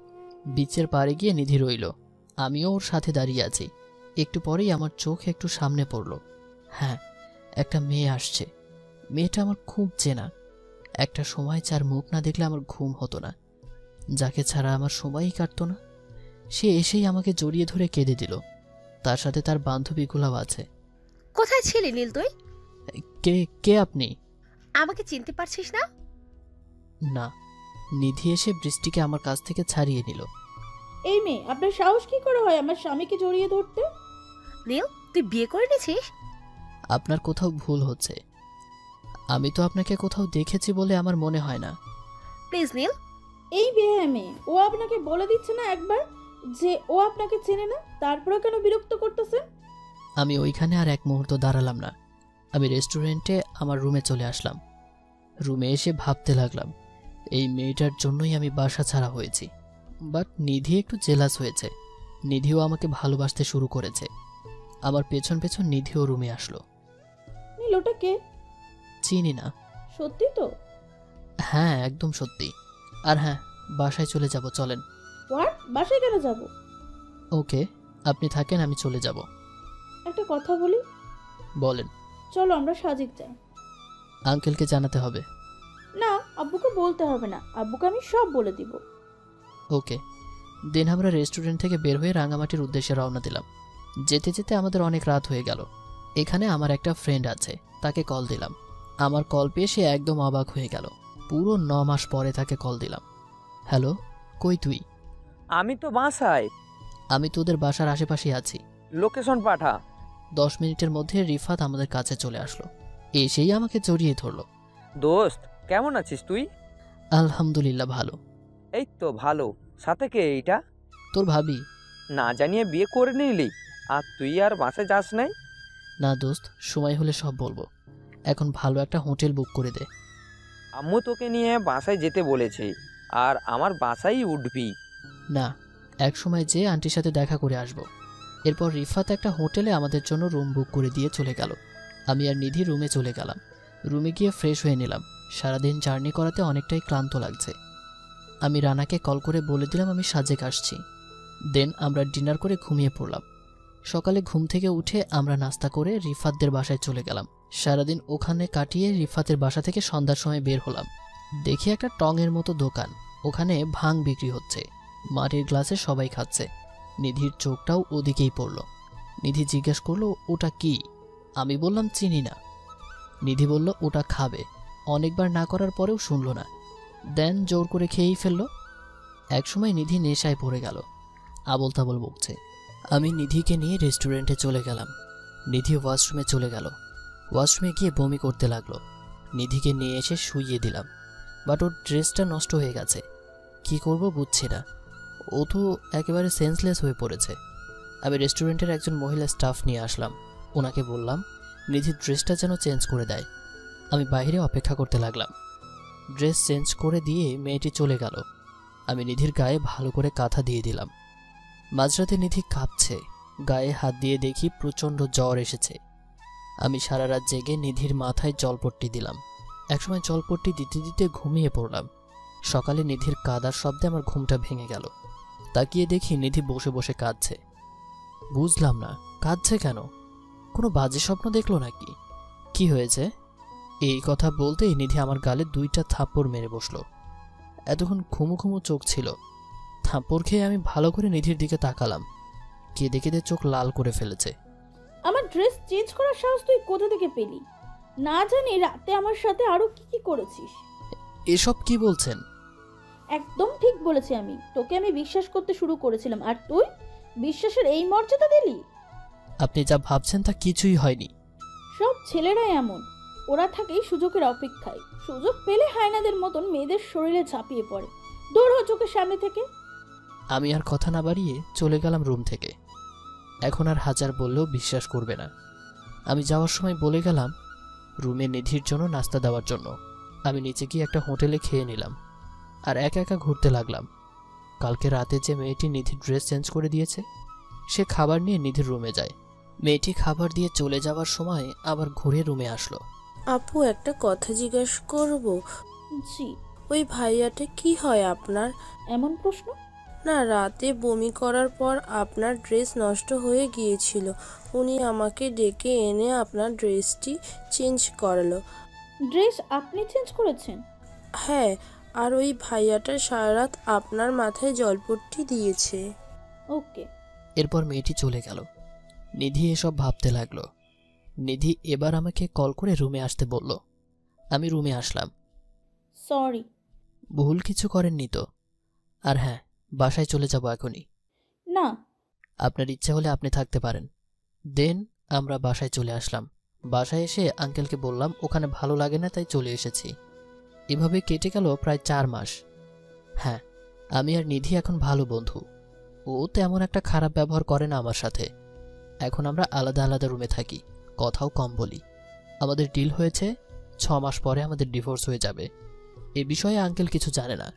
বিচের পাড়ে গিয়ে নিধি রইল, আমিও ওর সাথে দাঁড়িয়ে আছি। একটু পরেই আমার চোখ একটু সামনে পড়ল। হ্যাঁ, একটা মেয়ে আসছে। মেয়েটা আমার খুব চেনা। একটা সময় যার মুখ না দেখলে আমার ঘুম হতো না, যাকে ছাড়া আমার সময়ই কাটতো না। সে এসেই আমাকে জড়িয়ে ধরে কেঁদে দিল। তার সাথে তার বান্ধবীগুলাও আছে। কোথায় ছিলি নীল তুই? কে কে আপনি? আমাকে চিনতে পারছিস না? না। নিধি এসে বৃষ্টিকে আমার কাছ থেকে ছাড়িয়ে নিল। এই মেয়ে, আপনার সাহস কি করে হয় আমার স্বামীকে জড়িয়ে ধরতে? নীল, তুই বিয়ে করে নিয়েছিস? আপনার কোথাও ভুল হচ্ছে। আমি তো আপনাকে কোথাও দেখেছি বলে আমার মনে হয় না। প্লিজ নীল। এই বিয়ে মেয়ে, ও আপনাকে বলে দিচ্ছে না একবার যে ও আপনাকে চেনে না, তারপরে কেন বিরক্ত করতেছেন? আমি ওইখানে আর এক মুহূর্ত দাঁড়ালাম না। আমি রেস্টুরেন্টে আমার রুমে চলে আসলাম। রুমে এসে ভাবতে লাগলাম এই মেয়েটার জন্যই আমি বাসা ছাড়া হয়েছি। বাট নিধি একটু জেলাস হয়েছে। নিধিও আমাকে ভালোবাসতে শুরু করেছে। আমার পেছন পেছন নিধিও রুমে আসলো। নীল ওটা কে? চিনি না। সত্যি তো? হ্যাঁ, একদম সত্যি। আর হ্যাঁ, বাসায় চলে যাব, চলেন। হোয়াট? বাসায় কেন যাব? ওকে, আপনি থাকেন, আমি চলে যাব। একটা কথা বলি। বলেন। চলো আমরা সাজিক যাই। আঙ্কেলকে জানাতে হবে? না, আব্বুকে বলতে হবে না, আব্বুকে আমি সব বলে দিব। ওকে। দিন আমরা রেস্টুরেন্ট থেকে বের হয়ে রাঙামাটির উদ্দেশ্যে রওনা দিলাম। যেতে যেতে আমাদের অনেক রাত হয়ে গেল। এখানে আমার একটা ফ্রেন্ড আছে, তাকে কল দিলাম। আমার কল পেয়ে সে একদম অবাক হয়ে গেল। পুরো 9 মাস পরে তাকে কল দিলাম। হ্যালো, কই তুই? আমি তো বাসায়। আমি তোদের বাসার আশেপাশেই আছি। লোকেশন পাঠা। 10 মিনিটের মধ্যে রিফাত আমাদের কাছে চলে আসলো। এসেই আমাকে জড়িয়ে ধরলো। দোস্ত, কেমন আছিস তুই? আলহামদুলিল্লাহ, ভালো। এই তো ভালো। সাথে কে এইটা? তোর ভাবি। না জানিয়ে বিয়ে করে নিলি, আর তুই আর বাসে যাস নাই? না দোস্ত, সময় হলে সব বলবো। এখন ভালো একটা হোটেল বুক করে দে। আম্মু তোকে নিয়ে বাসায় যেতে বলেছে, আর আমার বাসায় উঠবি না, এক সময় যে আন্টির সাথে দেখা করে আসব। এরপর রিফাত একটা হোটেলে আমাদের জন্য রুম বুক করে দিয়ে চলে গেল। আমি আর নিধি রুমে চলে গেলাম। রুমে গিয়ে ফ্রেশ হয়ে নিলাম। সারাদিন জার্নি করাতে অনেকটাই ক্লান্ত লাগছে। আমি রানাকে কল করে বলে দিলাম আমি সাজেক আসছি। দেন আমরা ডিনার করে ঘুমিয়ে পড়লাম। সকালে ঘুম থেকে উঠে আমরা নাস্তা করে রিফাতদের বাসায় চলে গেলাম। সারাদিন ওখানে কাটিয়ে রিফাতের বাসা থেকে সন্ধ্যার সময় বের হলাম। দেখি একটা টঙের মতো দোকান, ওখানে ভাং বিক্রি হচ্ছে। মাটির গ্লাসে সবাই খাচ্ছে। নিধির চোখটাও ওদিকেই পড়ল। নিধি জিজ্ঞেস করলো ওটা কি? আমি বললাম চিনি না। নিধি বলল ওটা খাবে। অনেকবার না করার পরেও শুনল না। দেন জোর করে খেয়েই ফেললো। একসময় নিধি নেশায় পড়ে গেল, আবল তাবল বকছে। আমি নিধিকে নিয়ে রেস্টুরেন্টে চলে গেলাম। নিধি ওয়াশরুমে চলে গেল। ওয়াশরুমে গিয়ে বমি করতে লাগলো। নিধিকে নিয়ে এসে শুইয়ে দিলাম, বাট ওর ড্রেসটা নষ্ট হয়ে গেছে। কি করব বুঝছি না। ও তো একেবারে সেন্সলেস হয়ে পড়েছে। আমি রেস্টুরেন্টের একজন মহিলা স্টাফ নিয়ে আসলাম। ওনাকে বললাম নিধির ড্রেসটা যেন চেঞ্জ করে দেয়। আমি বাইরে অপেক্ষা করতে লাগলাম। ড্রেস চেঞ্জ করে দিয়ে মেয়েটি চলে গেল। আমি নিধির গায়ে ভালো করে কাঁথা দিয়ে দিলাম। মাঝরাতে নিধি কাঁপছে। গায়ে হাত দিয়ে দেখি প্রচণ্ড জ্বর এসেছে। আমি সারা রাত জেগে নিধির মাথায় জলপট্টি দিলাম। একসময় জলপট্টি দিতে দিতে ঘুমিয়ে পড়লাম। সকালে নিধির কাঁদার শব্দে আমার ঘুমটা ভেঙে গেল। তাকিয়ে দেখি নিধি বসে বসে কাঁদছে। বুঝলাম না কাঁদছে কেন, কোনো বাজে স্বপ্ন দেখলো নাকি? কি হয়েছে? এই কথা বলতেই নিধি আমার গালে 2টা থাপ্পড় মেরে বসলো। এতক্ষণ ঘুমু ঘুমু চোখ ছিল। থাপ্পড় খেয়ে আমি ভালো করে নিধির দিকে তাকালাম। কেঁদে কেঁদে চোখ লাল করে ফেলেছে। আমার ড্রেস চেঞ্জ করার সাহস তুই কোথা থেকে পেলি? না জানি রাতে আমার সাথে আরো কি কি করেছিস। এসব কি বলছেন? একদম ঠিক বলেছি আমি। তোকে আমি বিশ্বাস করতে শুরু করেছিলাম, আর তুই বিশ্বাসের এই মর্যাদা দিলি? আপনি যা ভাবছেন তা কিছুই হয়নি। সব ছেলেরাই এমন। ওরা থাকে সুযোগের অপেক্ষায়। সুযোগ পেলে হায়নাদের মতন মেয়েদের শরীরে ঝাঁপিয়ে পড়ে। দৌড় হ চোখের সামনে থেকে। আমি আর কথা না বাড়িয়ে চলে গেলাম রুম থেকে। এখন আর হাজার বললেও বিশ্বাস করবে না। আমি যাওয়ার সময় বলে গেলাম রুমে নিধির জন্য নাস্তা দেওয়ার জন্য। আমি নিচে গিয়ে একটা হোটেলে খেয়ে নিলাম আর একা একা ঘুরতে লাগলাম। কালকে রাতে যে মেয়েটি নিধির ড্রেস চেঞ্জ করে দিয়েছে, সে খাবার নিয়ে নিধির রুমে যায়। মেয়েটি খাবার দিয়ে চলে যাওয়ার সময় আবার ঘুরে রুমে আসলো। আপু, একটা কথা জিজ্ঞেস করব? জি। ওই ভাইয়াটা কি হয় আপনার? এমন প্রশ্ন? না, রাতে বমি করার পর আপনার ড্রেস নষ্ট হয়ে গিয়েছিল। উনি আমাকে ডেকে এনে আপনার ড্রেসটি চেঞ্জ করালো। ড্রেস আপনি চেঞ্জ করেছেন? হ্যাঁ, আর ওই ভাইয়াটা সারা রাত আপনার মাথায় জলপট্টি দিয়েছে। ওকে। এরপর মেয়েটি চলে গেল। নিধি এসব ভাবতে লাগলো। নিধি এবার আমাকে কল করে রুমে আসতে বলল। আমি রুমে আসলাম। সরি। ভুল কিছু করেননি তো? আর হ্যাঁ, বাসায় চলে যাব এখনই। না। আপনার ইচ্ছা হলে আপনি থাকতে পারেন। দেন আমরা বাসায় চলে আসলাম। বাসায় এসে আঙ্কেলকে বললাম ওখানে ভালো লাগে না, তাই চলে এসেছি। এভাবে কেটে গেল প্রায় 4 মাস। হ্যাঁ, আমি আর নিধি এখন ভালো বন্ধু। ও তেমন একটা খারাপ ব্যবহার করে না আমার সাথে। এখন আমরা আলাদা আলাদা রুমে থাকি, কথাও কম বলি। আমাদের ডিল হয়েছে 6 মাস পরে আমাদের ডিভোর্স হয়ে যাবে। এ বিষয়ে আঙ্কেল কিছু জানে না।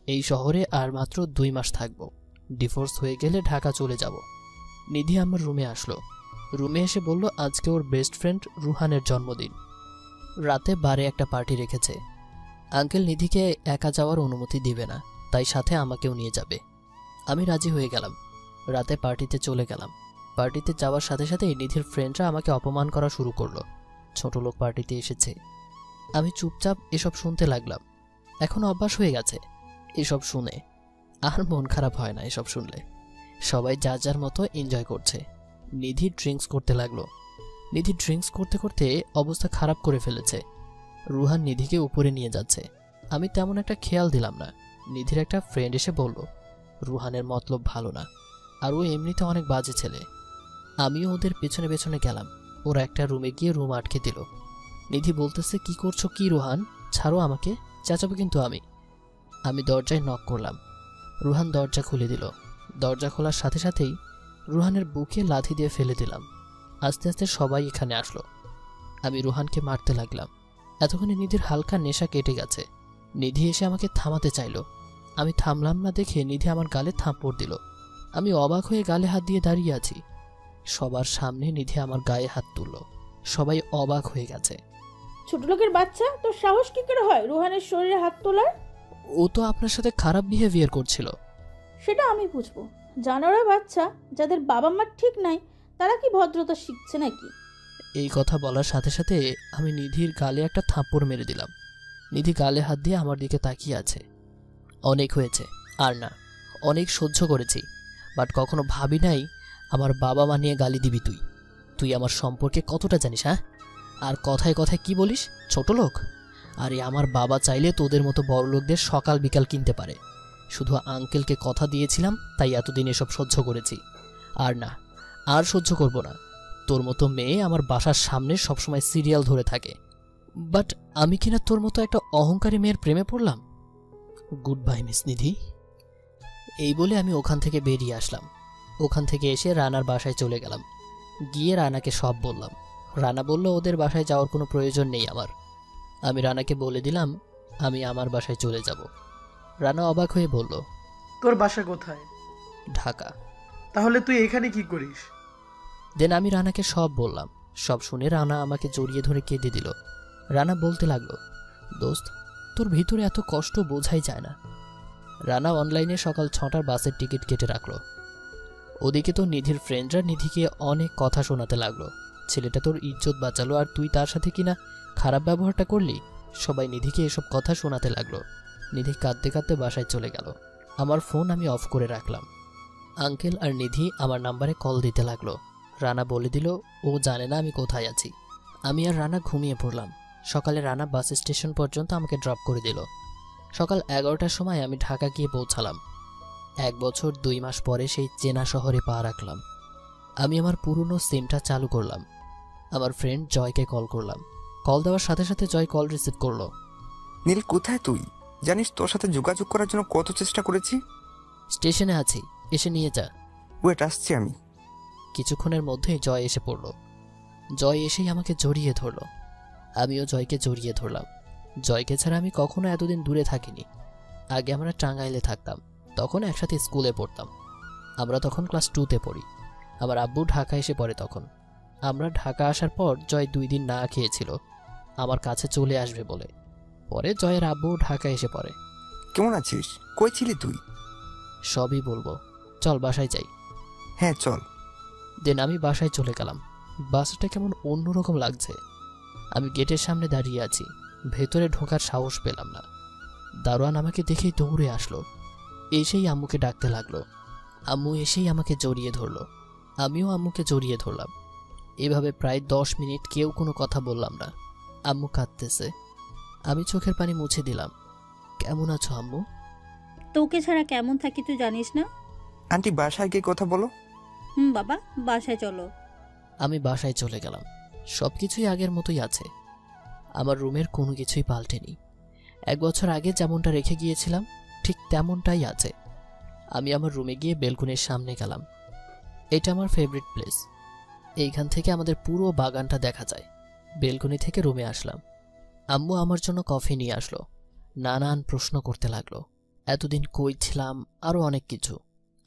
এই শহরে আর মাত্র 2 মাস থাকবো। ডিভোর্স হয়ে গেলে ঢাকা চলে যাব। নিধি আমার রুমে আসলো। রুমে এসে বলল আজকে ওর বেস্ট ফ্রেন্ড রুহানের জন্মদিন। রাতে বারে একটা পার্টি রেখেছে। আঙ্কেল নিধিকে একা যাওয়ার অনুমতি দিবে না, তাই সাথে আমাকেও নিয়ে যাবে। আমি রাজি হয়ে গেলাম। রাতে পার্টিতে চলে গেলাম। পার্টিতে যাওয়ার সাথে সাথেই নিধির ফ্রেন্ডরা আমাকে অপমান করা শুরু করলো। ছোট লোক পার্টিতে এসেছে। আমি চুপচাপ এসব শুনতে লাগলাম। এখন অভ্যাস হয়ে গেছে এসব শুনে, আর মন খারাপ হয় না এসব শুনলে। সবাই যার যার মতো এনজয় করছে। নিধি ড্রিঙ্কস করতে লাগলো। নিধি ড্রিঙ্কস করতে করতে অবস্থা খারাপ করে ফেলেছে। রুহান নিধিকে উপরে নিয়ে যাচ্ছে। আমি তেমন একটা খেয়াল দিলাম না। নিধির একটা ফ্রেন্ড এসে বলল রুহানের মতলব ভালো না, আর ও এমনিতে অনেক বাজে ছেলে। আমিও ওদের পেছনে পেছনে গেলাম। ওরা একটা রুমে গিয়ে রুম আটকে দিল। নিধি বলতেছে কি করছো কি রুহান, ছাড়ো আমাকে, চেঁচাবো কিন্তু আমি দরজায় নক করলাম। রুহান দরজা খুলে দিল। দরজা খোলার সাথে সাথেই রুহানের বুকে লাথি দিয়ে ফেলে দিলাম। আস্তে আস্তে সবাই এখানে আসলো। আমি রুহানকে মারতে লাগলাম। এতক্ষণে নিধির হালকা নেশা কেটে গেছে। নিধি এসে আমাকে থামাতে চাইল। আমি থামলাম না দেখে নিধি আমার গালে থাপ্পড় দিল। আমি অবাক হয়ে গালে হাত দিয়ে দাঁড়িয়ে আছি। সবার সামনে নিধি আমার গায়ে হাত তুলল। সবাই অবাক হয়ে গেছে। ছোট লোকের বাচ্চা, তোর সাহস কি করে হয় রুহানের শরীরে হাত তোলার? ও তো আপনার সাথে খারাপ বিহেভিয়ার করছিল। সেটা আমি বুঝবো। জানোয়ারের বাচ্চা, যাদের বাবা মা ঠিক নাই, তারা কি ভদ্রতা শিখছে নাকি? এই কথা বলার সাথে সাথে আমি নিধির গালে একটা থাপ্পড় মেরে দিলাম। নিধি গালে হাত দিয়ে আমার দিকে তাকিয়ে আছে। অনেক হয়েছে, আর না, অনেক সহ্য করেছি, বাট কখনো ভাবি নাই আমার বাবা মা নিয়ে গালি দিবি তুই। তুই আমার সম্পর্কে কতটা জানিস? হ্যাঁ, আর কথায় কথায় কি বলিস ছোট লোক? আরে আমার বাবা চাইলে তোদের মতো বড় লোকদের সকাল বিকাল কিনতে পারে। শুধু আঙ্কেলকে কথা দিয়েছিলাম, তাই এতদিন এসব সহ্য করেছি। আর না, আর সহ্য করব না। তোর মতো মেয়ে আমার বাসার সামনে সবসময় সিরিয়াল ধরে থাকে। বাট আমি কিনা তোর মতো একটা অহংকারী মেয়ের প্রেমে পড়লাম। গুড বাই মিস নিধি। এই বলে আমি ওখান থেকে বেরিয়ে আসলাম। ওখান থেকে এসে রানার বাসায় চলে গেলাম। গিয়ে রানাকে সব বললাম। রানা বলল ওদের বাসায় যাওয়ার কোনো প্রয়োজন নেই আমার। আমি রানাকে বলে দিলাম আমি আমার বাসায় চলে যাব। রানা অবাক হয়ে বলল তোর বাসা কোথায়? ঢাকা। তাহলে তুই এখানে কি করিস? দেন আমি রানাকে সব বললাম। সব শুনে রানা আমাকে জড়িয়ে ধরে কেঁদে দিল। রানা বলতে লাগলো দোস্ত, তোর ভিতরে এত কষ্ট বোঝাই যায় না। রানা অনলাইনে সকাল 6টার বাসের টিকিট কেটে রাখলো। ওদিকে তো নিধির ফ্রেন্ডরা নিধিকে অনেক কথা শোনাতে লাগলো। ছেলেটা তোর ইজ্জত বাঁচালো, আর তুই তার সাথে কিনা খারাপ ব্যবহারটা করলি। সবাই নিধিকে এসব কথা শোনাতে লাগলো। নিধি কাঁদতে কাঁদতে বাসায় চলে গেল। আমার ফোন আমি অফ করে রাখলাম। আঙ্কেল আর নিধি আমার নাম্বারে কল দিতে লাগলো। রানা বলে দিল ও জানে না আমি কোথায় আছি। আমি আর রানা ঘুমিয়ে পড়লাম। সকালে রানা বাস স্টেশন পর্যন্ত আমাকে ড্রপ করে দিল। সকাল 11টার সময় আমি ঢাকা গিয়ে পৌঁছালাম। 1 বছর 2 মাস পরে সেই চেনা শহরে পা রাখলাম। আমি আমার পুরনো সিমটা চালু করলাম। আমার ফ্রেন্ড জয়কে কল করলাম। কল দেওয়ার সাথে সাথে জয় কল রিসিভ করলো। নীল, কোথায় তুই? জানিস তোর সাথে যোগাযোগ করার জন্য কত চেষ্টা করেছি। স্টেশনে আছি, এসে নিয়ে যা। ওয়েট, আসছি আমি। কিছুক্ষণের মধ্যেই জয় এসে পড়ল। জয় এসেই আমাকে জড়িয়ে ধরল। আমিও জয়কে জড়িয়ে ধরলাম। জয়কে ছাড়া আমি কখনো এতদিন দূরে থাকিনি। আগে আমরা টাঙ্গাইলে থাকতাম, তখন একসাথে স্কুলে পড়তাম। আমরা তখন ক্লাস 2তে পড়ি। আমার আব্বু ঢাকা এসে পড়ে তখন। আমরা ঢাকা আসার পর জয় 2 দিন না খেয়েছিল আমার কাছে চলে আসবে বলে। পরে জয়ের আব্বু ঢাকা এসে পড়ে। কেমন আছিস? কই ছিলি তুই? সবই বলবো, চল বাসায় যাই। হ্যাঁ চল। দেন আমি বাসায় চলে গেলাম। বাসটা কেমন অন্যরকম লাগছে। আমি গেটের সামনে দাঁড়িয়ে আছি, ভেতরে ঢোকার সাহস পেলাম না। দারোয়ান আমাকে দেখেই দৌড়ে আসলো। এসেই আম্মুকে ডাকতে লাগলো। আম্মু এসেই আমাকে জড়িয়ে ধরলো। আমিও আম্মুকে জড়িয়ে ধরলাম। এভাবে প্রায় 10 মিনিট কেউ কোনো কথা বললাম না। আম্মু কাঁদতেছে। আমি চোখের পানি মুছে দিলাম। কেমন আছো আম্মু? তোকে ছাড়া কেমন থাকি তুই জানিস না। আন্টি বাসায় গিয়ে কথা বলো। বাবা, বাসায় চলো। আমি বাসায় চলে গেলাম। সব কিছুই আগের মতোই আছে। আমার রুমের কোনো কিছুই পাল্টেনি। 1 বছর আগে যেমনটা রেখে গিয়েছিলাম ঠিক তেমনটাই আছে। আমি আমার রুমে গিয়ে বেলকনির সামনে গেলাম। এটা আমার ফেভারিট প্লেস। এইখান থেকে আমাদের পুরো বাগানটা দেখা যায়। বেলকনি থেকে রুমে আসলাম। আম্মু আমার জন্য কফি নিয়ে আসলো। নানান প্রশ্ন করতে লাগলো, এতদিন কই ছিলাম, আরও অনেক কিছু।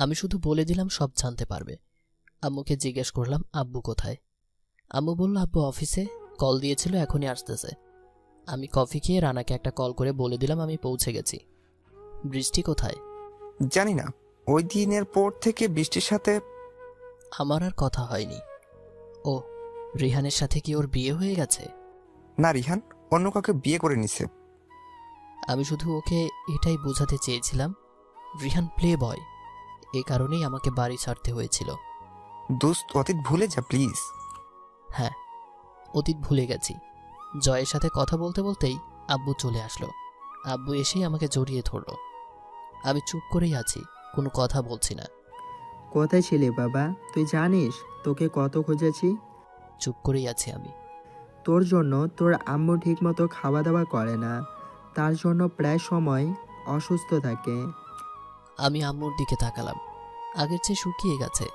আমি শুধু বলে দিলাম সব জানতে পারবে। আম্মুকে জিজ্ঞেস করলাম আব্বু কোথায়। আম্মু বলল আব্বু অফিসে, কল দিয়েছিল, এখনই আসতেছে। আমি কফি খেয়ে রানাকে একটা কল করে বলে দিলাম আমি পৌঁছে গেছি। বৃষ্টি কোথায়? জানি না, ওই দিনের পর থেকে বৃষ্টির সাথে আমার আর কথা হয়নি। ও, রিহানের সাথে কি ওর বিয়ে হয়ে গেছে? না, রিহান অন্য কাউকে বিয়ে করে নিছে। আমি শুধু ওকে এটাই বোঝাতে চেয়েছিলাম রিহান প্লে বয়, এ কারণেই আমাকে বাড়ি ছাড়তে হয়েছিল। দোস্ত, অতীত ভুলে যা প্লিজ। হ্যাঁ, অতীত ভুলে গেছি। জয়ের সাথে কথা বলতে বলতেই আব্বু চলে আসলো। আব্বু এসেই আমাকে জড়িয়ে ধরল। আমি চুপ করেই আছি, কোনো কথা বলছি না। কোথায় ছিলে বাবা? তুই জানিস তোকে কত খুঁজেছি। চুপ করেই আছি আমি। তোর জন্য তোর আম্মু ঠিকমতো খাওয়া দাওয়া করে না, তার জন্য প্রায় সময় অসুস্থ থাকে। আমি আম্মুর দিকে তাকালাম। আগের চেয়ে শুকিয়ে গেছে,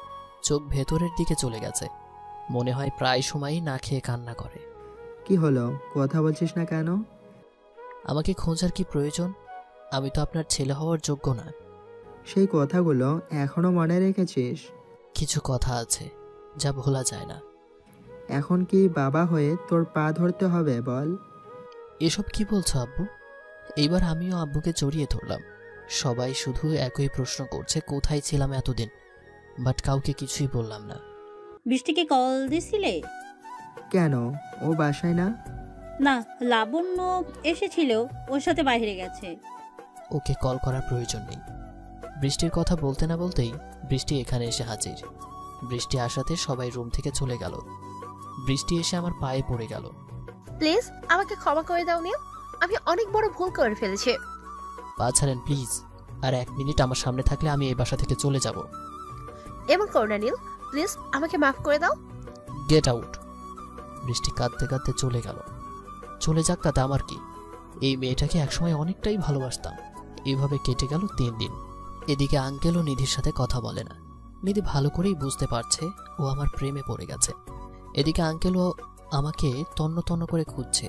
চোখ ভেতরের দিকে চলে গেছে। মনে হয় প্রায় সময়ই না খেয়ে কান্না করে। কি হলো, কথা বলছিস না কেন? আমাকে খোঁজার কি প্রয়োজন? আমি তো আপনার ছেলে হওয়ার যোগ্য না। সেই কথাগুলো এখনো মনে রেখেছিস? কিছু কথা আছে যা ভোলা যায় না। এখন কি বাবা হয়ে তোর পা ধরতে হবে বল? এসব কি বলছো আব্বু? এইবার আমিও আব্বুকে জড়িয়ে ধরলাম। সবাই শুধু একই প্রশ্ন করছে, কোথায় ছিলাম এতদিন, বাট কাউকে কিছুই বললাম না। বৃষ্টিকে কল দিছিলে? কেন, ও বাসায় না? না, লাবণ্য এসেছিল, ওর সাথে বাইরে গেছে। ওকে কল করার প্রয়োজন নেই। বৃষ্টির কথা বলতে না বলতেই বৃষ্টি এখানে এসে হাজির। বৃষ্টি আসাতে সবাই রুম থেকে চলে গেল। বৃষ্টি এসে আমার পায়ে পড়ে গেল। প্লিজ আমাকে ক্ষমা করে দাও নীল, আমি অনেক বড় ভুল করে ফেলেছি। পা ছাড়েন প্লিজ। আর 1 মিনিট আমার সামনে থাকলে আমি এই বাসা থেকে চলে যাব। এমন করো না নীল, প্লিজ আমাকে মাফ করে দাও। Get out. বৃষ্টি কাঁদতে কাঁদতে চলে গেল। চলে যাক, তাতে আমার কি? এই মেয়েটাকে একসময় অনেকটাই ভালোবাসতাম। এইভাবে কেটে গেল 3 দিন। এদিকে আঙ্কেলও নিধির সাথে কথা বলে না। নিধি ভালো করেই বুঝতে পারছে ও আমার প্রেমে পড়ে গেছে। এদিকে আঙ্কেলও আমাকে তন্ন তন্ন করে খুঁজছে।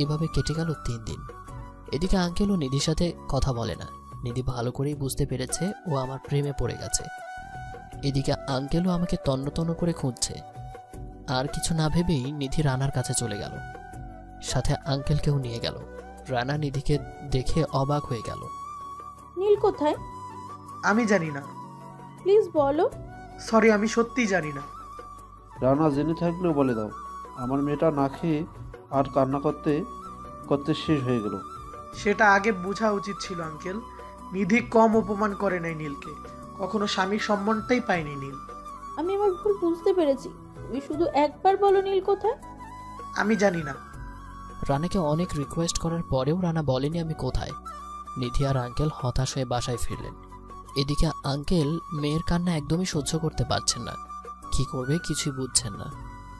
এভাবে কেটে গেল 3 দিন। এদিকে আঙ্কেলও নিধির সাথে কথা বলে না। নিধি ভালো করেই বুঝতে পেরেছে ও আমার প্রেমে পড়ে গেছে। এদিকে আঙ্কেলও আমাকে তন্ন তন্ন করে খুঁজছে। আর কিছু না ভেবেই নিধি রানার কাছে চলে গেল, সাথে আঙ্কেলকেও নিয়ে গেল। রানা নিধিকে দেখে অবাক হয়ে গেল। নীল কোথায়? আমি জানি না। প্লিজ বলো। সরি, আমি সত্যিই জানি না। রানা জেনে থাকলেও বলে দাও, আমার মেয়েটা না খেয়ে আর কান্না করতে করতে শেষ হয়ে গেল। সেটা আগে বোঝা উচিত ছিল আঙ্কেল। নিধি কম অপমান করে নাই নীলকে, কখনো স্বামীর সম্মানটাই পায়নি নীল। আমি আমার ভুল বুঝতে পেরেছি, তুমি শুধু একবার বলো নীল কোথায়। আমি জানি না। রানাকে অনেক রিকোয়েস্ট করার পরেও রানা বলেনি আমি কোথায়। নিধি আর আঙ্কেল হতাশ হয়ে বাসায় ফিরলেন। এদিকে আঙ্কেল মেয়ের কান্না একদমই সহ্য করতে পারছেন না। কি করবে কিছুই বুঝছেন না।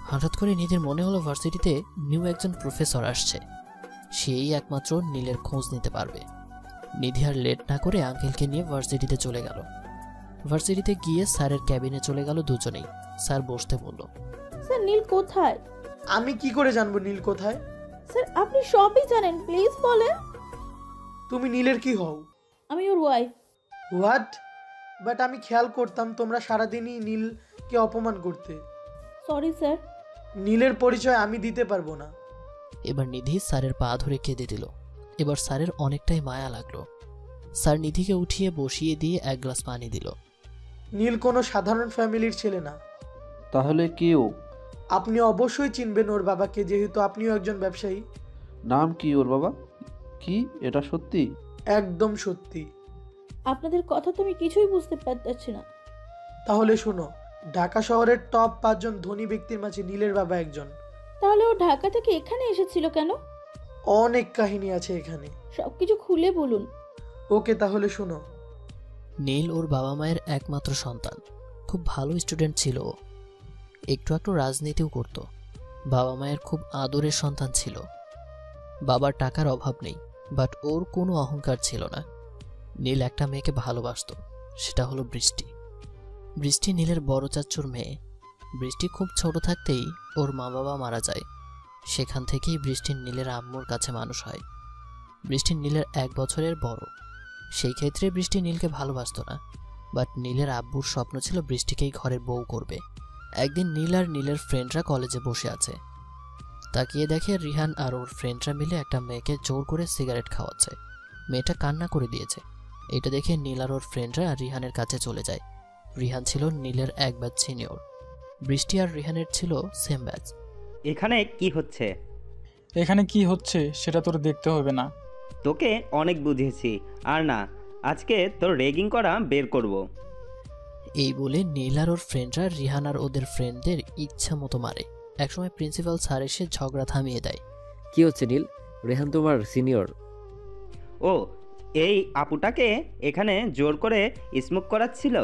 হঠাৎ করে নিধির মনে হলো ভার্সিটিতে নিউ একজন প্রফেসর আসছে, সেই একমাত্র নীলের খোঁজ নিতে পারবে। নিধি আর লেট না করে আঙ্কেলকে নিয়ে ভার্সিটিতে চলে গেল। ভার্সিটিতে গিয়ে স্যারের ক্যাবিনে চলে গেল দুজনেই। স্যার বসতে বলল। স্যার নীল কোথায়? আমি কি করে জানবো নীল কোথায়? স্যার আপনি সবই জানেন, প্লিজ বলেন। তুমি নীলের কি হও? আমি ওর ওয়াইফ। হোয়াট? বাট আমি খেয়াল করতাম তোমরা সারাদিনই নীলকে অপমান করতে। Sorry sir. নীলের পরিচয় আমি দিতে পারবো না। এবার নিধি স্যারের পা ধরে কেঁদে দিল। এবার স্যারের অনেকটাই মায়া লাগলো। স্যার নিধিকে উঠিয়ে বসিয়ে দিয়ে 1 গ্লাস পানি দিল। নীল কোনো সাধারণ ফ্যামিলির ছেলে না। তাহলে কেউ? আপনি অবশ্যই চিনবেন ওর বাবাকে, যেহেতু আপনিও একজন ব্যবসায়ী। নাম কি ওর বাবা? কি এটা সত্যি? একদম সত্যি। আপনাদের কথা তো আমি কিছুই বুঝতে পারছি না। তাহলে শোনো, ঢাকা শহরের টপ 5 জন ধনী ব্যক্তির মাঝে নীলের বাবা একজন। তাহলে ও ঢাকা থেকে এখানে এসেছিল কেন? অনেক কাহিনী আছে এখানে, সবকিছু খুলে বলুন। ওকে তাহলে শোনো। নীল ওর বাবা মায়ের একমাত্র সন্তান। খুব ভালো স্টুডেন্ট ছিল ও। একটু একটু রাজনীতিও করত। বাবা মায়ের খুব আদরের সন্তান ছিল। বাবার টাকার অভাব নেই, বাট ওর কোনো অহংকার ছিল না। নীল একটা মেয়েকে ভালোবাসতো, সেটা হলো বৃষ্টি। বৃষ্টি নীলের বড় চাচ্চুর মেয়ে। বৃষ্টি খুব ছোট থাকতেই ওর মা বাবা মারা যায়। সেখান থেকেই বৃষ্টির নীলের আম্মুর কাছে মানুষ হয়। বৃষ্টি নীলের 1 বছরের বড়। সেই ক্ষেত্রে বৃষ্টি নীলকে ভালোবাসতো না। বাট নীলের আব্বুর স্বপ্ন ছিল বৃষ্টিকেই ঘরের বউ করবে। একদিন নীল আর নীলের ফ্রেন্ডরা কলেজে বসে আছে। তাকিয়ে দেখে রিহান আর ওর ফ্রেন্ডরা মিলে একটা মেয়েকে জোর করে সিগারেট খাওয়াচ্ছে। মেয়েটা কান্না করে দিয়েছে। এটা দেখে নীল আর ওর ফ্রেন্ডরা রিহানের কাছে চলে যায়। রিহান ছিল নীলের এক ব্যাচ সিনিয়র। বৃষ্টি আর রিহানের ছিল সেম ব্যাচ। এখানে কি হচ্ছে? এখানে কি হচ্ছে সেটা তোর দেখতে হবে না। তোকে অনেক বুঝিয়েছি, আর না, আজকে তোর রেগিং করা বের করব। এই বলে নীল আর ওর ফ্রেন্ডরা রিহান আর ওদের ফ্রেন্ডদের ইচ্ছা মতো মারে। একসময় প্রিন্সিপাল স্যার এসে ঝগড়া থামিয়ে দেয়। কি হচ্ছে নীল? রেহান তোমার সিনিয়র। ও, এই আপুটাকে এখানে জোর করে স্মোক করাচ্ছিল।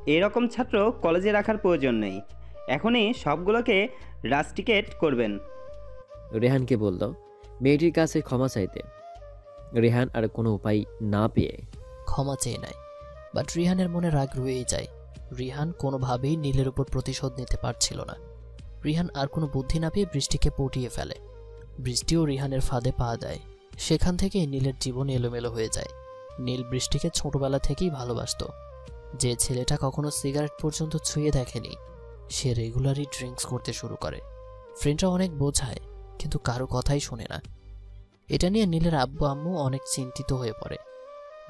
এরকম ছাত্র কলেজে রাখার প্রয়োজন নেই। এখনই সবগুলোকে রাস্টিকেট করবেন। রেহানকে বলল মেয়েটির কাছে ক্ষমা চাইতে। রেহান আর কোনো উপায় না পেয়ে ক্ষমা চেয়ে নেয়। বাট রিহানের মনে রাগ রয়েই যায়। রিহান কোনোভাবেই নীলের উপর প্রতিশোধ নিতে পারছিল না। রিহান আর কোনো বুদ্ধি না পেয়ে বৃষ্টিকে পটিয়ে ফেলে। বৃষ্টিও রিহানের ফাঁদে পা দেয়। সেখান থেকেই নীলের জীবন এলোমেলো হয়ে যায়। নীল বৃষ্টিকে ছোটবেলা থেকেই ভালোবাসত। যে ছেলেটা কখনো সিগারেট পর্যন্ত ছুঁয়ে দেখেনি, সে রেগুলারই ড্রিঙ্কস করতে শুরু করে। ফ্রেন্ডরা অনেক বোঝায়, কিন্তু কারো কথাই শোনে না। এটা নিয়ে নীলের আব্বু আম্মু অনেক চিন্তিত হয়ে পড়ে।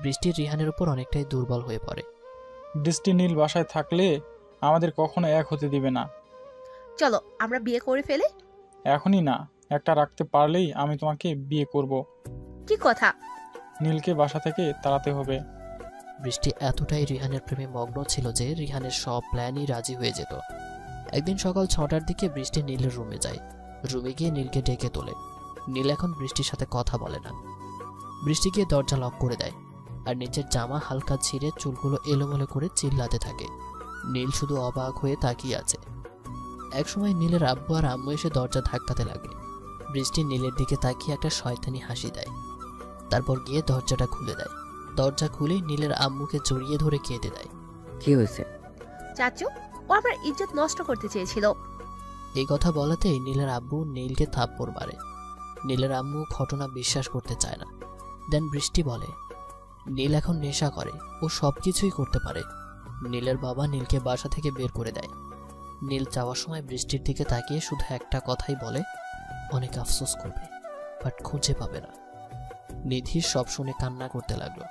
বৃষ্টি রিহানের উপর অনেকটাই দুর্বল হয়ে পড়ে। বৃষ্টি নীল বাসায় থাকলে আমাদের কখনো এক হতে দিবে না। চলো আমরা বিয়ে করে ফেলে। এখনই না, একটা রাখতে পারলেই আমি তোমাকে বিয়ে করব। কি কথা? নীলকে বাসা থেকে তাড়াতে হবে। বৃষ্টি এতটাই রিহানের প্রেমে মগ্ন ছিল যে রিহানের সব প্ল্যানই রাজি হয়ে যেত। একদিন সকাল 6টার দিকে বৃষ্টি নীলের রুমে যায়। রুমে গিয়ে নীলকে ডেকে তোলে। নীল এখন বৃষ্টির সাথে কথা বলে না। বৃষ্টি গিয়ে দরজা লক করে দেয় আর নিচের জামা হালকা ছিঁড়ে চুলগুলো এলোমেলো করে চিল্লাতে থাকে। নীল শুধু অবাক হয়ে তাকিয়ে আছে। একসময় নীলের আব্বু আর আম্মু এসে দরজা ধাক্কাতে লাগে। বৃষ্টি নীলের দিকে তাকিয়ে একটা শয়তানি হাসি দেয়। তারপর গিয়ে দরজাটা খুলে দেয়। দরজা খুলে নীলের আম্মুকে জড়িয়ে ধরে কেঁদে দেয়। কি হয়েছে? চাচু, ও আমার ইজ্জত নষ্ট করতে চেয়েছিল। এই কথা বলাতেই নীলের আব্বু নীলকে থাপ্পড় মারে। নীলের আম্মু ঘটনা বিশ্বাস করতে চায় না। দেন বৃষ্টি বলে নীল এখন নেশা করে, ও সব কিছুই করতে পারে। নীলের বাবা নীলকে বাসা থেকে বের করে দেয়। নীল যাওয়ার সময় বৃষ্টির দিকে তাকিয়ে শুধু একটা কথাই বলে, অনেক আফসোস করবে, বাট খুঁজে পাবে না। নিধি সব শুনে কান্না করতে লাগলো।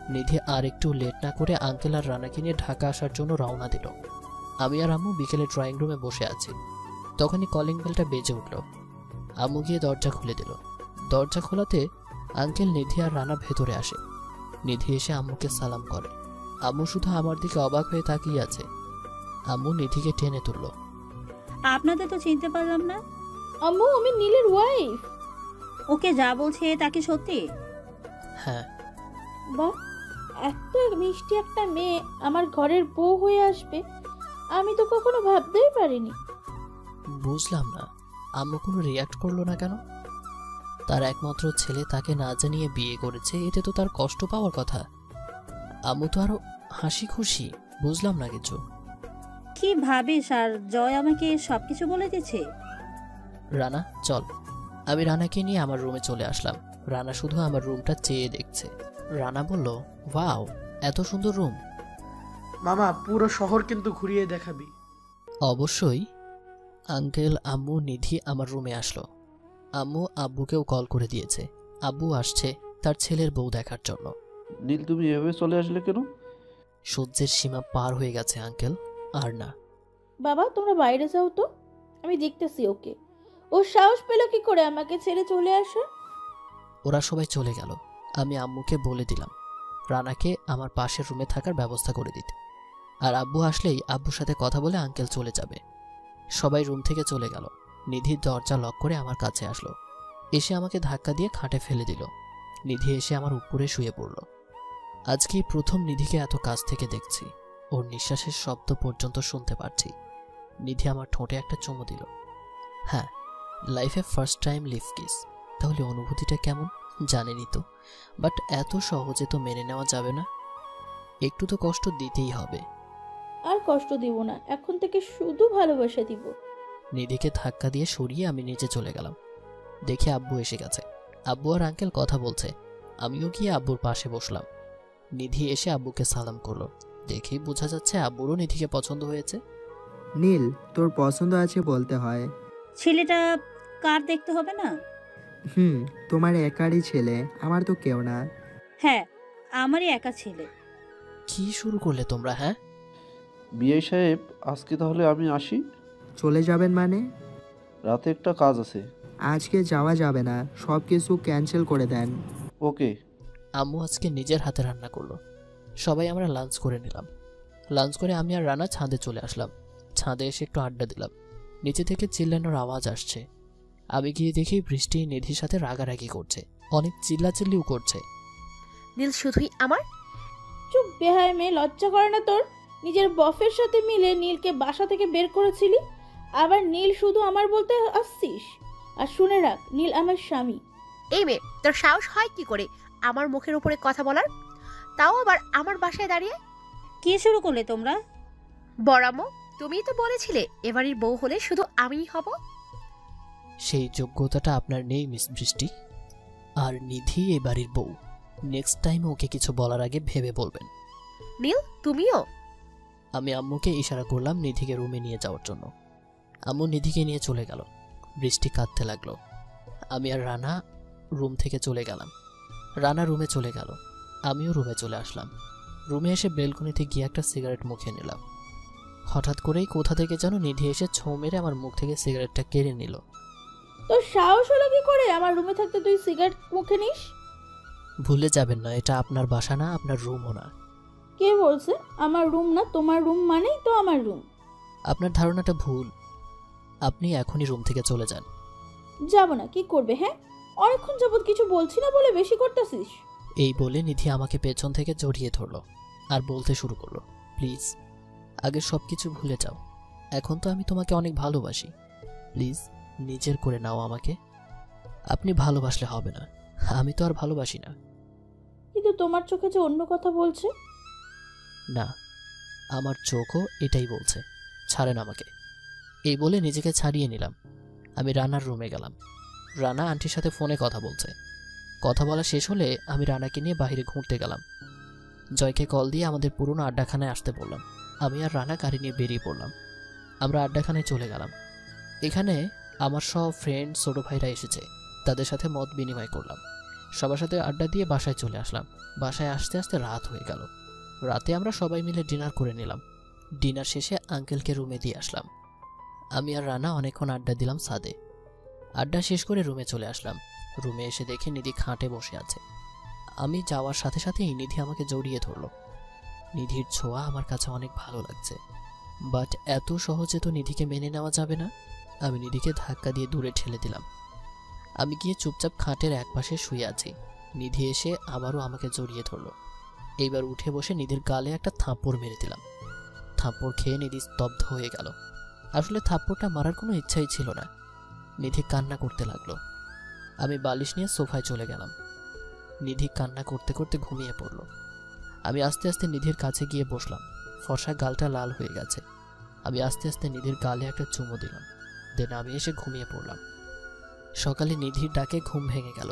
নিধি আর একটু লেট না করে আঙ্কেল আর রানাকে নিয়ে ঢাকা আসার জন্য রওনা দিল। আমি আর আম্মু বিকেলে ড্রয়িং রুমে বসে আছি। তখনই কলিং বেলটা বেজে উঠল। আম্মু গিয়ে দরজা খুলে দিল। দরজা খোলাতে আঙ্কেল, নিধি আর রানা ভেতরে আসে। নিধি এসে আম্মুকে সালাম করে। আম্মু শুধু আমার দিকে অবাক হয়ে তাকিয়ে আছে। আম্মু নিধিকে টেনে তুলল। আপনাদের তো চিনতে পারলাম না। আম্মু, আমি নীলের ওয়াইফ। ওকে যা বলছে তা কি সত্যি? হ্যাঁ। বাহ, এত মিষ্টি একটা মেয়ে আমার ঘরের বউ হয়ে আসবে আমি তো কখনো ভাবতেই পারিনি। বুঝলাম না আম্মু কোনো রিয়াক্ট করলো না কেন? তার একমাত্র ছেলে তাকে না জানিয়ে বিয়ে করেছে, এতে তো তার কষ্ট পাওয়ার কথা। আম্মু তো আরো হাসি খুশি। বুঝলাম না কিছু। কি ভাবিস? আর জয় আমাকে সবকিছু বলে দিয়েছে। রানা চল। আমি রানাকে নিয়ে আমার রুমে চলে আসলাম। রানা শুধু আমার রুমটা চেয়ে দেখছে। রানা বলল, ওয়াও, এত সুন্দর রুম। মামা, পুরো শহর কিন্তু ঘুরিয়ে দেখাবি। অবশ্যই। আঙ্কেল, আম্মু, নিধি আমার রুমে আসলো। আম্মু আব্বুকেও কল করে দিয়েছে। আব্বু আসছে তার ছেলের বউ দেখার জন্য। নীল, তুমি এভাবে চলে আসলে কেন? সহ্যের সীমা পার হয়ে গেছে আঙ্কেল, আর না। বাবা, তোমরা বাইরে যাও তো, আমি দেখতেছি ওকে। ও সাহস পেল কি করে আমাকে ছেড়ে চলে আসে? ওরা সবাই চলে গেল। আমি আম্মুকে বলে দিলাম রানাকে আমার পাশের রুমে থাকার ব্যবস্থা করে দিতে। আর আব্বু আসলেই আব্বুর সাথে কথা বলে আঙ্কেল চলে যাবে। সবাই রুম থেকে চলে গেল। নিধির দরজা লক করে আমার কাছে আসলো। এসে আমাকে ধাক্কা দিয়ে খাটে ফেলে দিল। নিধি এসে আমার উপরে শুয়ে পড়ল। আজকেই প্রথম নিধিকে এত কাছ থেকে দেখছি। ওর নিঃশ্বাসের শব্দ পর্যন্ত শুনতে পারছি। নিধি আমার ঠোঁটে একটা চুমু দিল। হ্যাঁ, লাইফে ফার্স্ট টাইম লিপ কিস। তাহলে অনুভূতিটা কেমন জানেনি তো, বাট এত সহজে তো মেনে নেওয়া যাবে না। একটু তো কষ্ট দিতেই হবে। আর কষ্ট দিব না, এখন থেকে শুধু ভালোবাসা দিব। নিধিকে ধাক্কা দিয়ে সরিয়ে আমি নিচে চলে গেলাম। দেখি আব্বু এসে গেছে। আব্বু আর আঙ্কেল কথা বলছে। আমিও গিয়ে আব্বুর পাশে বসলাম। নিধি এসে আব্বুকে সালাম করলো। দেখেই বোঝা যাচ্ছে আব্বুরও নিধিকে পছন্দ হয়েছে। নীল, তোর পছন্দ আছে বলতে হয়। ছেলেটা কার দেখতে হবে না? তোমার একারই ছেলে, আমার তো কেউ না। হ্যাঁ, আমারই একা ছেলে। কি শুরু করলে তোমরা? হ্যাঁ বিআই সাহেব, আজকে তাহলে আমি আসি। চলে যাবেন মানে? রাতে একটা কাজ আছে। আজকে যাওয়া যাবে না, সব কিছু ক্যান্সেল করে দেন। ওকে। আম্মু আজকে নিজের হাতে রান্না করলো। সবাই আমরা লাঞ্চ করে নিলাম। লাঞ্চ করে আমি আর রানা ছাদে চলে আসলাম। ছাদে এসে একটু আড্ডা দিলাম। নিচে থেকে চিল্লানোর আওয়াজ আসছে। আমি গিয়ে দেখি বৃষ্টি নিধির সাথে রাগারাগি করছে, অনেক চিল্লাচিল্লিও করছে। নীল শুধুই আমার? চুপ বেহায় মেয়ে, লজ্জা করে না তোর? নিজের বফের সাথে মিলে নীলকে বাসা থেকে বের করেছিলি, আবার নীল শুধু আমার বলতে আসছিস? আর শুনে রাখ, নীল আমার স্বামী। এই মেয়ে, তোর সাহস হয় কি করে আমার মুখের উপরে কথা বলার, তাও আবার আমার বাসায় দাঁড়িয়ে? কি শুরু করলে তোমরা? বড়াম্মু, তুমিই তো বলেছিলে এবাড়ির বউ হলে শুধু আমিই হব। সেই যোগ্যতাটা আপনার নেই মিস বৃষ্টি। আর নিধি এ বাড়ির বউ। নেক্সট টাইম ওকে কিছু বলার আগে ভেবে বলবেন। নীল, তুমিও? আমি আম্মুকে ইশারা করলাম নিধিকে রুমে নিয়ে যাওয়ার জন্য। আম্মু নিধিকে নিয়ে চলে গেল। বৃষ্টি কাঁদতে লাগলো। আমি আর রানা রুম থেকে চলে গেলাম। রানা রুমে চলে গেল, আমিও রুমে চলে আসলাম। রুমে এসে বেলকনিতে গিয়ে একটা সিগারেট মুখে নিলাম। হঠাৎ করেই কোথা থেকে যেন নিধি এসে ছোঁ মেরে আমার মুখ থেকে সিগারেটটা কেড়ে নিল। তোর সাহস হলো কি করে আমার রুমে থাকতে তুই সিগারেট মুখে নিস? ভুলে যাবেন না, এটা আপনার বাসা না, আপনার রুমও না। কে বলছে আমার রুম না? তোমার রুম মানেই তো আমার রুম। আপনার ধারণাটা ভুল। আপনি এখনই রুম থেকে চলে যান। যাব না। কি করবে? হ্যাঁ, অনেকক্ষণ যাবত কিছু বলছি না বলে বেশি করতেছিস। এই বলে নিধি আমাকে পেছন থেকে জড়িয়ে ধরলো আর বলতে শুরু করলো, প্লিজ আগে সব কিছু ভুলে যাও। এখন তো আমি তোমাকে অনেক ভালোবাসি। প্লিজ নিজের করে নাও আমাকে। আপনি ভালোবাসলে হবে না, আমি তো আর ভালোবাসি না। কিন্তু তোমার চোখে যে অন্য কথা বলছে। না, আমার চোখও এটাই বলছে। ছাড়েন আমাকে। এই বলে নিজেকে ছাড়িয়ে নিলাম। আমি রানার রুমে গেলাম। রানা আন্টির সাথে ফোনে কথা বলছে। কথা বলা শেষ হলে আমি রানাকে নিয়ে বাইরে ঘুরতে গেলাম। জয়কে কল দিয়ে আমাদের পুরনো আড্ডাখানায় আসতে বললাম। আমি আর রানা গাড়ি নিয়ে বেরিয়ে পড়লাম। আমরা আড্ডাখানায় চলে গেলাম। এখানে আমার সব ফ্রেন্ড ছোটো ভাইরা এসেছে, তাদের সাথে মত বিনিময় করলাম। সবার সাথে আড্ডা দিয়ে বাসায় চলে আসলাম। বাসায় আসতে আসতে রাত হয়ে গেল। রাতে আমরা সবাই মিলে ডিনার করে নিলাম। ডিনার শেষে আঙ্কেলকে রুমে দিয়ে আসলাম। আমি আর রানা অনেকক্ষণ আড্ডা দিলাম ছাদে। আড্ডা শেষ করে রুমে চলে আসলাম। রুমে এসে দেখি নিধি খাটে বসে আছে। আমি যাওয়ার সাথে সাথেই নিধি আমাকে জড়িয়ে ধরলো। নিধির ছোঁয়া আমার কাছে অনেক ভালো লাগছে, বাট এত সহজে তো নিধিকে মেনে নেওয়া যাবে না। আমি নিধিকে ধাক্কা দিয়ে দূরে ঠেলে দিলাম। আমি গিয়ে চুপচাপ খাটের একপাশে শুয়ে আছি। নিধি এসে আবারও আমাকে জড়িয়ে ধরলো। এইবার উঠে বসে নিধির গালে একটা থাপ্পড় মেরে দিলাম। থাপ্পড় খেয়ে নিধি স্তব্ধ হয়ে গেল। আসলে থাপ্পড়টা মারার কোনো ইচ্ছাই ছিল না। নিধি কান্না করতে লাগলো। আমি বালিশ নিয়ে সোফায় চলে গেলাম। নিধি কান্না করতে করতে ঘুমিয়ে পড়ল। আমি আস্তে আস্তে নিধির কাছে গিয়ে বসলাম। ফর্সা গালটা লাল হয়ে গেছে। আমি আস্তে আস্তে নিধির গালে একটা চুমু দিলাম। দেন আমি এসে ঘুমিয়ে পড়লাম। সকালে নিধির ডাকে ঘুম ভেঙে গেল।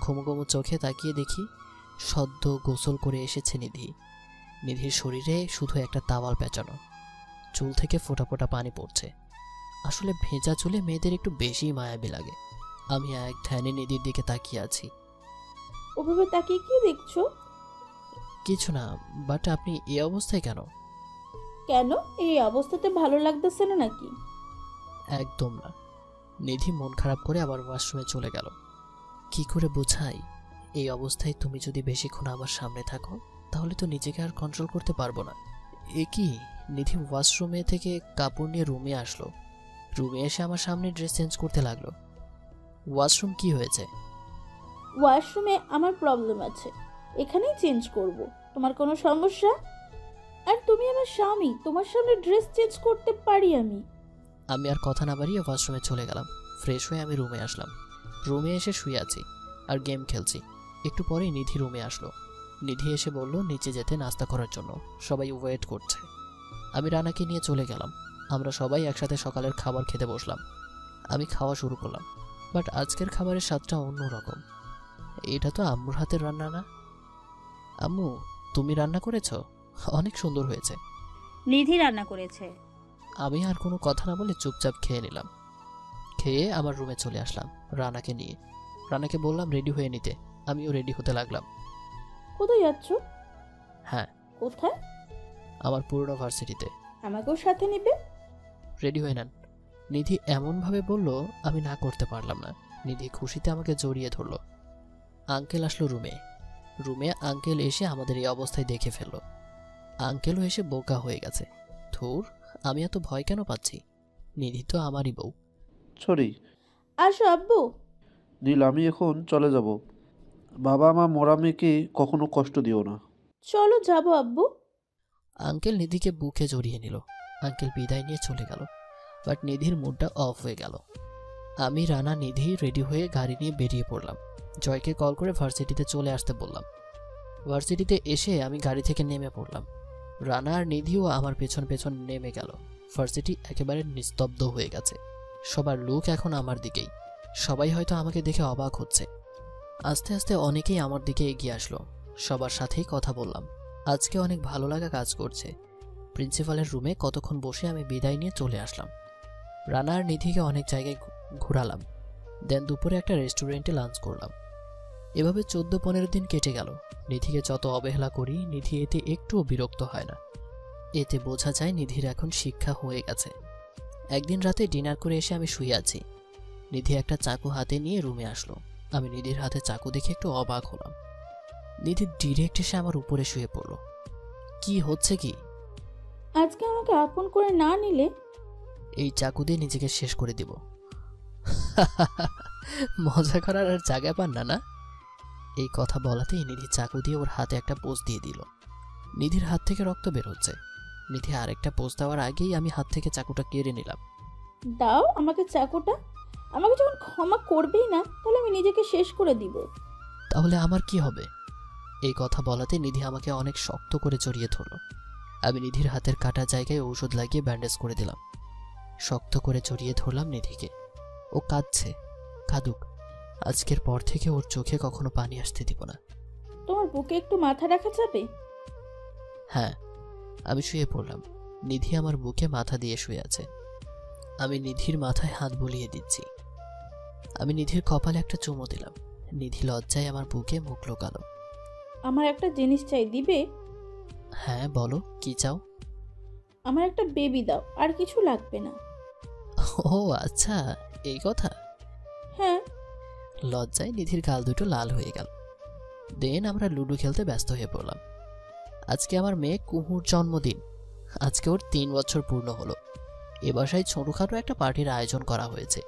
ঘুমো ঘুমো চোখে তাকিয়ে দেখি সদ্য গোসল করে এসেছে নিধি। নিধির শরীরে শুধু একটা তাওয়াল পেঁচানো, চুল থেকে ফোঁটা ফোঁটা পানি পড়ছে। আসলে ভেজা চুলে মেয়েদের একটু বেশি মায়াবী লাগে। আমি এক ধ্যানে নিধির দিকে তাকিয়ে আছি। ওভাবে তাকিয়ে কি দেখছো? কিছু না, বাট আপনি এই অবস্থায় কেন? কেন? এই অবস্থাতে ভালো লাগতেছে না নাকি? একদম না। নিধি মন খারাপ করে আবার ওয়াশরুমে চলে গেল। কি করে বোঝাই? এই অবস্থায় তুমি যদি বেশিক্ষণ আমার সামনে থাকো তাহলে তো নিজেকে আর কন্ট্রোল করতে পারবো না। এ কি? নিধি ওয়াশরুমে থেকে কাপড় নিয়ে রুমে আসলো। রুমে এসে আমার সামনে ড্রেস চেঞ্জ করতে লাগলো। ওয়াশরুম কি হয়েছে? ওয়াশরুমে আমার প্রবলেম আছে, এখানেই চেঞ্জ করব। তোমার কোনো সমস্যা? আর তুমি আমার স্বামী, তোমার সামনে ড্রেস চেঞ্জ করতে পারি আমি। আমি আর কথা না বাড়িয়ে ওয়াশরুমে চলে গেলাম। ফ্রেশ হয়ে আমি রুমে আসলাম। রুমে এসে শুয়ে আছি আর গেম খেলছি। একটু পরেই নিধি রুমে আসলো। নিধি এসে বলল নিচে যেতে নাস্তা করার জন্য, সবাই ওয়েট করছে। আমি রানাকে নিয়ে চলে গেলাম। আমরা সবাই একসাথে সকালের খাবার খেতে বসলাম। আমি খাওয়া শুরু করলাম, বাট আজকের খাবারের স্বাদটা অন্যরকম। এটা তো আম্মুর হাতের রান্না না। আম্মু, তুমি রান্না করেছো? অনেক সুন্দর হয়েছে। নিধি রান্না করেছে। আমি আর কোনো কথা না বলে চুপচাপ খেয়ে নিলাম। খেয়ে আমার রুমে চলে আসলাম রানাকে নিয়ে। রানাকে বললাম রেডি হয়ে নিতে, আমিও রেডি হতে লাগলাম। কোথায় যাচ্ছ? হ্যাঁ, কোথায়? আমার পুরনো ভার্সিটিতে। আমাকেও সাথে নিবে? রেডি হয়ে নেন। নিধি এমনভাবে বলল আমি না করতে পারলাম না। নিধি খুশিতে আমাকে জড়িয়ে ধরল। আঙ্কেল আসলো রুমে। আঙ্কেল এসে আমাদের এই অবস্থায় দেখে ফেলল। আঙ্কেলও এসে বোকা হয়ে গেছে। ধুর, আমি এত ভয় কেন পাচ্ছি? নিধি তো আমারই বউ। সরি। আসো আব্বু। নীল, আমি এখন চলে যাব। বাবা মা মরা মেয়েকে কখনো কষ্ট দিও না। চলো যাবো আব্বু। আঙ্কেল নিধিকে বুকে জড়িয়ে নিল। আঙ্কেল বিদায় নিয়ে চলে গেল। বাট নিধির মুডটা অফ হয়ে গেল। আমি, রানা, নিধি রেডি হয়ে গাড়ি নিয়ে বেরিয়ে পড়লাম। জয়কে কল করে ভার্সিটিতে চলে আসতে বললাম। ভার্সিটিতে এসে আমি গাড়ি থেকে নেমে পড়লাম। রানা আর নিধিও আমার পেছন পেছন নেমে গেল। ভার্সিটি একেবারে নিস্তব্ধ হয়ে গেছে। সবার লুক এখন আমার দিকেই। সবাই হয়তো আমাকে দেখে অবাক হচ্ছে। আস্তে আস্তে অনেকেই আমার দিকে এগিয়ে আসলো। সবার সাথেই কথা বললাম। আজকে অনেক ভালো লাগা কাজ করছে। প্রিন্সিপালের রুমে কতক্ষণ বসে আমি বিদায় নিয়ে চলে আসলাম। রানা আর নিধিকে অনেক জায়গায় ঘোরালাম। দেন দুপুরে একটা রেস্টুরেন্টে লাঞ্চ করলাম। এভাবে 14-15 দিন কেটে গেল। নিধিকে যত অবহেলা করি, নিধি এতে একটুও বিরক্ত হয় না। এতে বোঝা যায় নিধির এখন শিক্ষা হয়ে গেছে। একদিন রাতে ডিনার করে এসে আমি শুয়ে আছি। নিধি একটা চাকু হাতে নিয়ে রুমে আসলো। আমি নিধির হাতে চাকু দেখে একটু অবাক হলাম। নিধি ডিরেক্ট এসে আমার উপরে শুয়ে পড়ল। কি হচ্ছে কি? আজকে আমাকে আপন করে না নিলে এই চাকু দিয়ে নিজেকে শেষ করে দিব। মজা করার আর জায়গা পান না? এই কথা বলাতেই নিধি চাকু দিয়ে ওর হাতে একটা পোজ দিয়ে দিল। নিধির হাত থেকে রক্ত বের হচ্ছে। নিধি আরেকটা পোজ দেওয়ার আগেই আমি হাত থেকে চাকুটা কেড়ে নিলাম। দাও আমাকে চাকুটা। আমাকে যখন ক্ষমা করবেই না, তাহলে আমি নিজেকে শেষ করে দিব। তাহলে আমার কি হবে? এই কথা বলাতে নিধি আমাকে অনেক শক্ত করে জড়িয়ে ধরল। আমি নিধির হাতের কাটা জায়গায় ঔষধ লাগিয়ে ব্যান্ডেজ করে দিলাম। শক্ত করে জড়িয়ে ধরলাম নিধিকে। ও কাঁদছে, কাঁদুক। আজকের পর থেকে ওর চোখে কখনো পানি আসতে দিব না। তোমার বুকে একটু মাথা রাখা যাবে? হ্যাঁ। আমি শুয়ে পড়লাম। নিধি আমার বুকে মাথা দিয়ে শুয়ে আছে। আমি নিধির মাথায় হাত বুলিয়ে দিচ্ছি। আমি নিধির কপালে একটা চুমু দিলাম। নিধি লজ্জায় আমার বুকে মুখ লুকালো। আমার একটা জিনিস চাই, দিবে? হ্যাঁ বলো, কি চাও? আমার একটা বেবি দাও, আর কিছু লাগবে না। ও আচ্ছা, এই কথা। হ্যাঁ। লজ্জায় নিধির গাল দুটো লাল হয়ে গেল। দেন আমরা লুডো খেলতে ব্যস্ত হয়ে পড়লাম। আজকে আমার মেয়ে কুহুর জন্মদিন। আজকে ওর 3 বছর পূর্ণ হলো। এ বাসায় ছোটখাটো একটা পার্টির আয়োজন করা হয়েছে।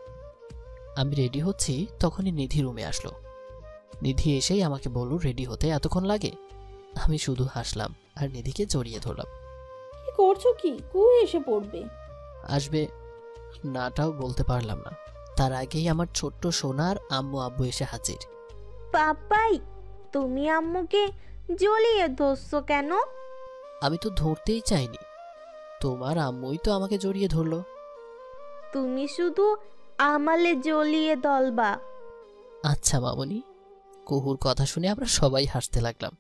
আমি রেডি হচ্ছি, তখনই নিধি রুমে আসলো। নিধি এসেই আমাকে বলল রেডি হতে এতক্ষণ লাগে। আমি শুধু হাসলাম আর নিধিকে জড়িয়ে ধরলাম। কি করছো কি? কুহু এসে পড়বে। আসবে নাটাও বলতে পারলাম না, তার আগেই আমার ছোট্ট সোনার আম্মু আব্বু এসে হাজির। পাপাই, তুমি আম্মুকে জ্বলিয়ে ধরছো কেন? আমি তো ধরতেই চাইনি, তোমার আম্মুই তো আমাকে জড়িয়ে ধরলো। তুমি শুধু আমালে জ্বলিয়ে দলবা। আচ্ছা মামনি। কুহুর কথা শুনে আমরা সবাই হাসতে লাগলাম।